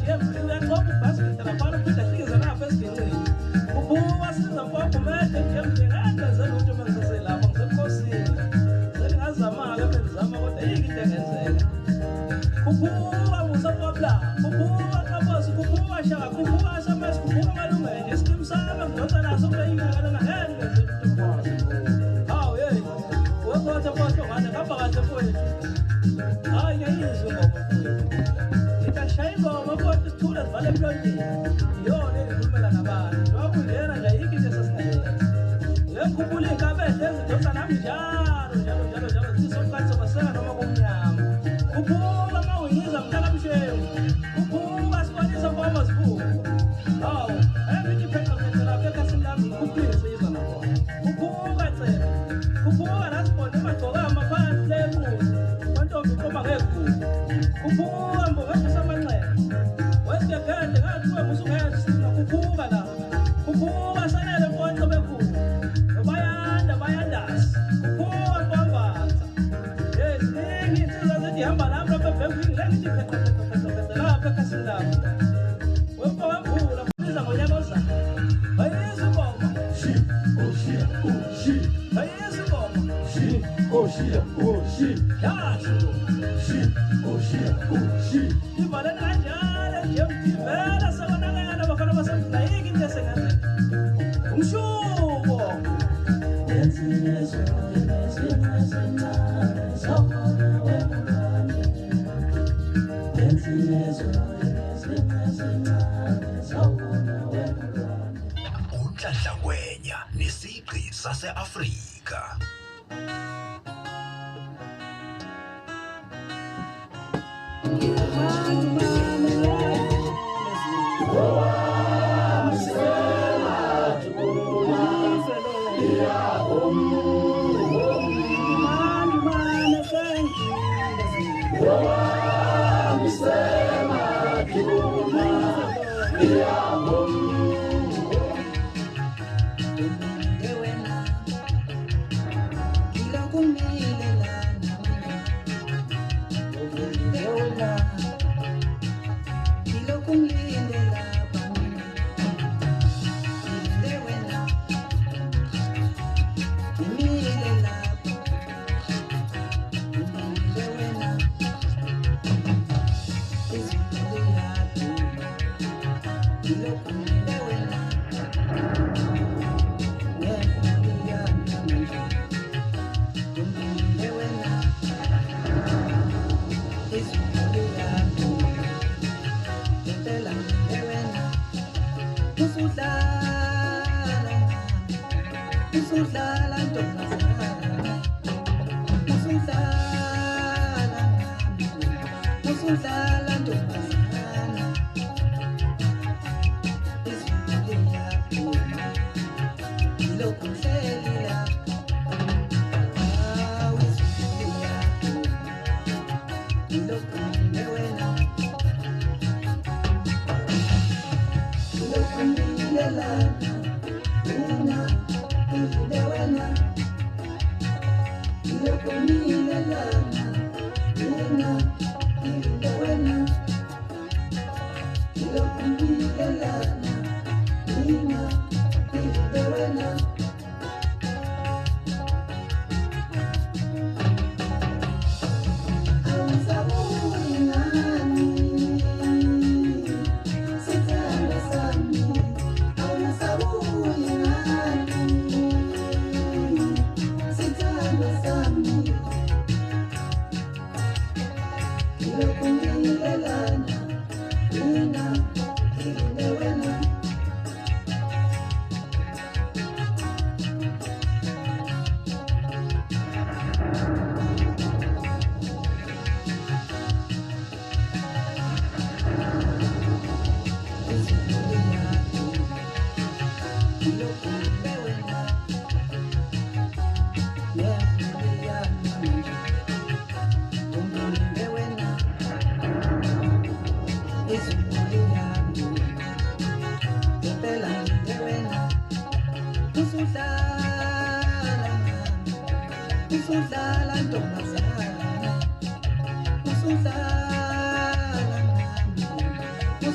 GMT uyaqoba ibasket lapha uphinda hlike lapha esiginqini kubuka siza mfoko mede GMT ngenzela ukuthi mengizise lapha ngisebukhosini selingazama-ke benzama kodwa yiki into engenzeka kubuka musapopla kubuka kabosi kubuka shaka kubuka samasi kubuka malungene isikimu sami ngidonsa naso kule ingakalana ngeke ngenzela ukuthi hawu yeyi wekotha posto ngane kamba kahle mfowethu hayi ngiyayizwa ingoma mfowethu ngitashaya ingoma kodwa isithule sivale emlonyeni iyona engikhulumela nabantu njengoba kungena nje ayikho into esasingayenza ngekhumbula iy'nkabedle ezidonsa nami njalo zisomkhathi sokwaseka noma kumnyama kubuka uma uyinyiza mntakamshewu kubuka sibonisa mfama zibuka hawu eminye ipheqapheqa lapha ekhasini lami ngikhuphise yizwa nakhona kubuka cela kubuka nasibone emagcokama phansi lemuzi kwantombi iqoma ngegugu kubuka mbongevusa amanxeba wesigegede ngathiwe musungenza kubuka la kubuka sanele mfonto bekhulu bayandasi kubuka mpambaza ziningi insizwa zendihamba nami lapha ebhevini le ngithi pheqapheqapheqapheqa lapha ekhasini lami wemfowemvula iza ngonyaka ozayo bayisa ingoma bayisa ingoma ivaleni kanjalo GMT vele sekonakela bafana basemfuna yiki into esengenzeka umshubo Unhlanhla Ngwenya nesigqi sase-Afrika.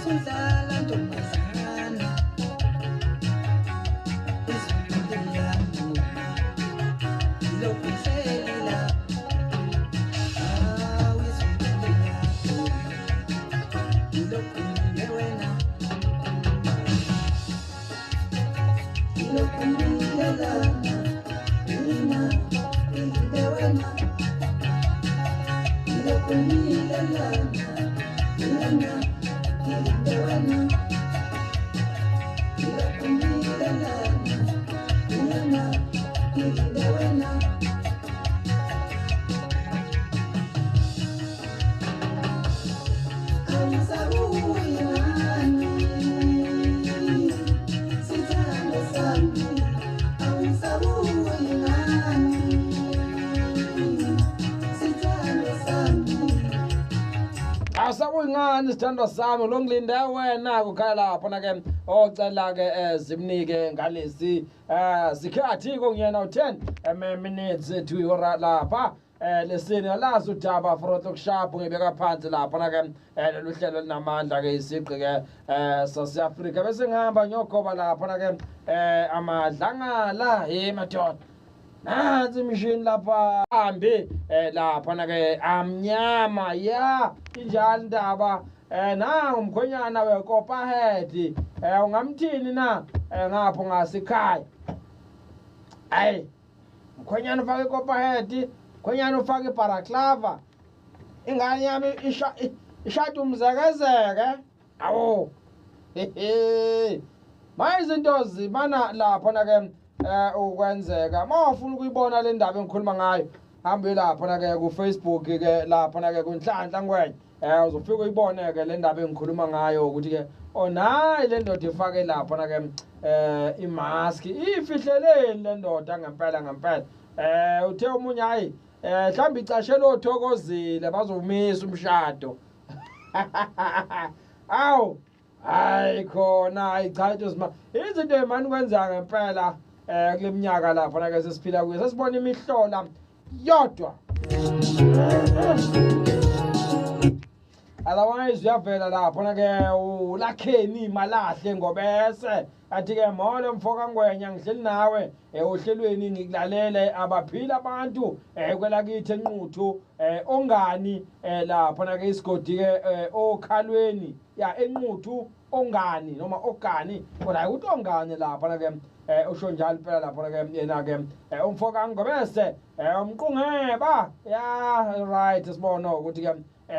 usudlala ntombazana izulu liyaduma ilokhu ngihleli la hawu izulu liyaduma ilokhu ngilinde wena ilokhu ngilelana mina ngilinde wena ilokhu ngilelana mina ngilinde wena ilokhu ngilelana mina ngilinde wena awusabuyi nani sithando sami awusabuyi nani sithando sami Asabuyingani sithandwa sami longilinde wena kukhaya lapha na ke ocela ke zimnike ngalesi sikhathi kungena u10 minutes to ihora lapha lesini alazi udaba frotho kusharp ngibeka phansi lapha na ke lolu hlelo linamandla ke isiqi ke South Africa bese ngihamba nyogoba lapha na ke amadlangala madoda nansi imishini lapha hambi lapha na ke amnyama ya injalo indaba na umkhonyana wekopa head ungamthini na ngapho ngasikhaya ay umkhonyana ufake ikopa head umkhonyana ufake paraklava ingane yami ishada umzekezeke awu maye izinto zibana lapha na ke ukwenzeka mawufuna ukuyibona le ndaba engikhuluma ngayo hambe lapha na ke ku Facebook ke lapha na ke kunhlanhla ngwenye uzofika uyibone ke le ndaba engikhuluma ngayo ukuthi ke onayi le ndoda ifake lapha na ke imask ifihleleni le ndoda ngempela uthe umunye hayi mhlawumbe icashela othokozile bazomisa umshado awu hayi khona ayichathi sima izinto emani kwenza ngempela kule minyaka lapha na ke sesiphila kuyo sesibona imihlola yodwa otherwise uyavela lapha na ke ulakheni malahle ngobese athi ke molo mfoka ngwenya ngihleli nawe ohlelweni ngikulalele abaphila abantu kwelakithi enquthu ongani lapha na ke isigodi ke okhalweni ya enquthu ongani noma ogani kodwa ukuthi ongani lapha na ke usho njalo phela lapha na ke yena ke umfoka ngobese umqungeba ya right sibona ukuthi ke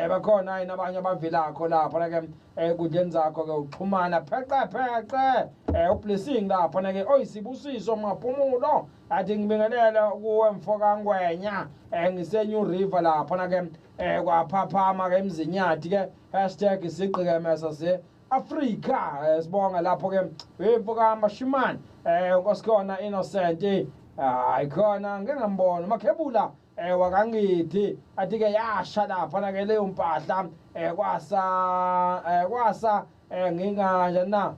bakhona yini abanye abavilakho lapha na ke kudleni zakho ke uxhumana pheqe ublessing lapha na ke oyisibusiso maphumulo athi ngibingelela kuwe mfoka ngwenya ngiseNew River lapha na ke kwaphaphama ke emzinyathi ke #isiqi ke mesa se Africa sibonga lapho ke mfoka mashimani nkosikhona Innocent ayikhona ngeke ngambona makhebula wakangithi athi ke yasha lapha na ke leyo mpahla kwasa nginganje na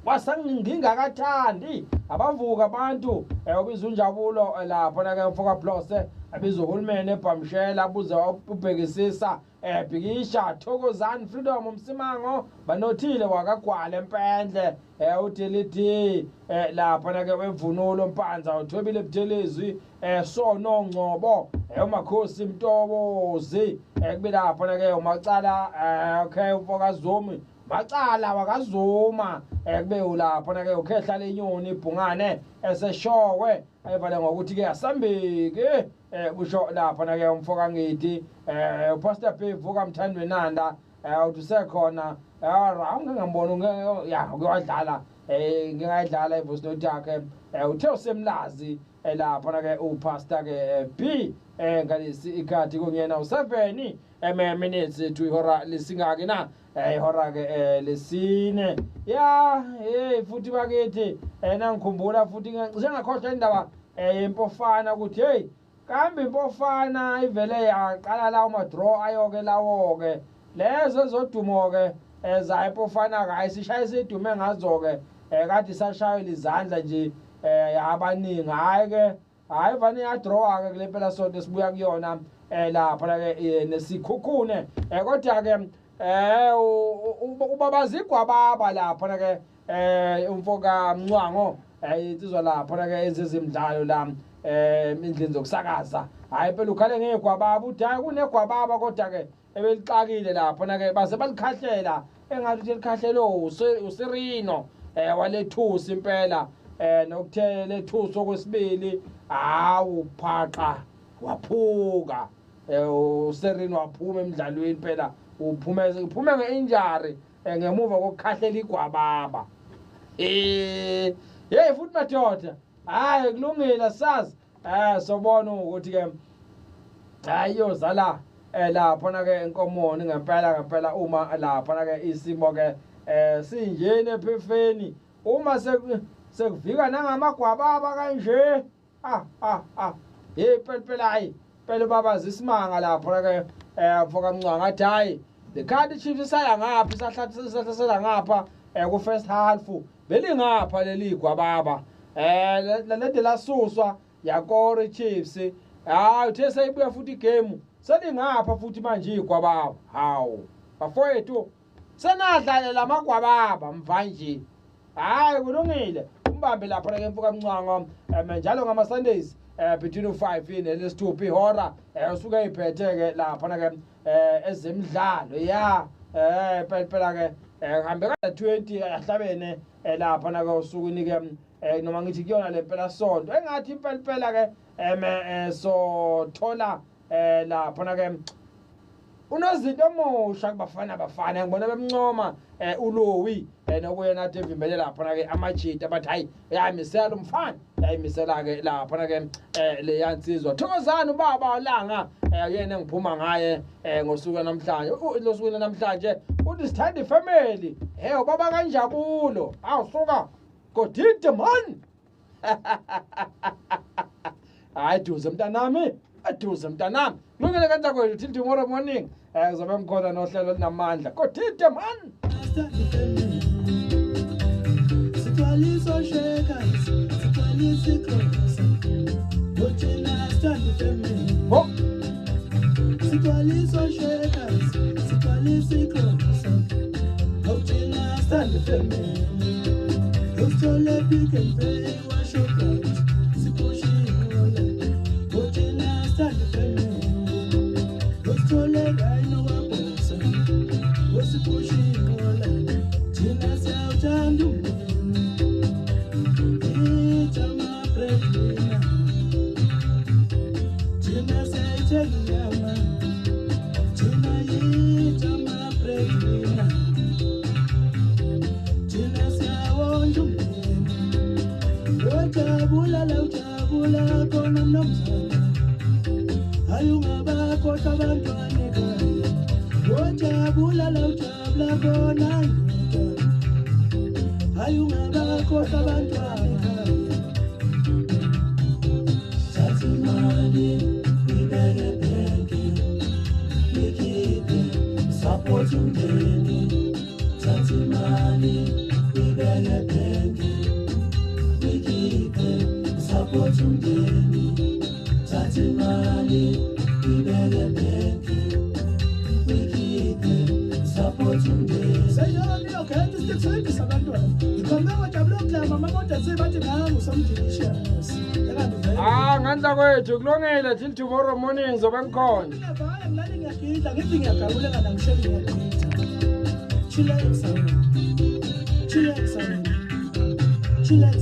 wasangingakathandi abavuka abantu ubiza unjabulo lapha na ke mfoka Blose abiza uhulumeni eBhamshela abuze ubhekisisa bhikisha Thokozani Freedom umsimango banothile wakagwala empendle uDLD lapha na ke wemvunulo mpanza uthobile ebuthelezi sono ngcobo umakhosi Mtobozi kube lapha na ke umacala okay mfoka Zumi macala wakazuma kube ulapha na ke ukhehla lenyoni ibhungane eseshowe ayivale ngokuthi ke asambeke busho lapha na ke umfoka ngithi Pastor Bevuka Mthandwe Nanda uthi sekhona ngingambona ya ukuyadlala ngingayidlala ivoice note yakhe uthe usemlazi lapha na ke upastor ke B ngalesi ikhathi kungena u7 minutes to ihora lesingaki na ihora ke lesine ya futhi bakithi nangikhumbula futhi ngengakhohlwa indaba yempofana ukuthi hey kambe impofana ivele yaqala lawo ma-draw ayo-ke lawo-ke lezo ezodumo-ke zayipofana kayi sishaye sidume ngazo-ke kade sashayela izandla nje abaningi hhayi-ke hhayi vane yadrawa-ke kule mpela sonto esibuya kuyona lapha-ke nesikhukhune kodwa-ke ubabazigwababa lapha ke umfoka Mncwango insizwa lapha ke ezizimdlalo la endlini zokusakaza hayi phela ukhale ngegwababa udaya kunegwababa kodwa ke ebelixakile lapha ke base balikhahlela engathi likhahlelo uSirino walethusa impela nokuthele lethuso kwesibili hawu phaqa waphuka uSirino waphuma emidlalweni phela uphume ngeinjury ngemuva kokukhahlela igwababa hey futhi madoda hayi kulungile sazi sobona ukuthi ke ayozala lapha ke enkomoni ngempela uma lapha ke isimo ke sinjene ephefeni uma sekuvika nangamagwababa kanje hey phela hayi phela babaza isimanga lapha ke mfoka Mncwango athi hayi the Kaizer Chiefs isaya ngapha isahlasela ngapha ku first half belingapha leli gwababa lede lasuswa yakore Chiefs uthe seyibuya futhi igame selingapha futhi manje igwababa hawu bafowethu senadlale lamagwababa mvanje hayi kulungile umbambe lapha ke mfoka Mncwango njalo ngama Sundays between 5 nelesithupha ihora usuke iphethe ke lapha ke ezemidlalo phela ke hambe ka 20 ahlabene lapha ke usukwini ke noma ngithi kuyona lempela sonto engathi phela ke so thola lapha ke unozinto emusha kubafana ngibona bemncoma uLowi nokuyena athi evimbele lapha ke amajita bathi hayi yamisela umfana yayimisela ke lapha ke le yansizwa thokozana ubaba langa yena ngiphuma ngaye ngosuku namhlanje losuku namhlanje uthi sithanda ifamily ubaba kanjabulo awusuka godide man hayi duze mntanami aduze mntanami lungile kanza kwethu till tomorrow morning kuzobe mkhona nohlelo linamandla godide man Sitwaliso shakers, sitwalisi cross. Bochina stand family. Sitwaliso shakers, sitwalisi cross. Bochina stand family. Dostole pick and pay wash your clothes. Sipushi roll. Bochina stand family. Dostole rhino wabosa. Wasipushi roll. China south and ujabula kona mnomzana ayungaba kodwa abantwana ekhaya ujabula la ujabula kona ndoda ayungaba kodwa abantwana ekhaya thatha imali ibeke bhenki nikhiphe support umndeni thatha imali ibeke bhenki nikhiphe support umndeni thatha imali ibeke bhenki nikhiphe support umndeni seyoni okhetha isithuthisa abantwana ikhombe wajabula ukulama amamoda sebathi nangu some delicious ngandla kwethu kulungile till tomorrow morning zobe ngikhona ngiyavaya mlali ngiyagidla ngithi ngiyagabula ngala ngisheli ngiyagidla chillax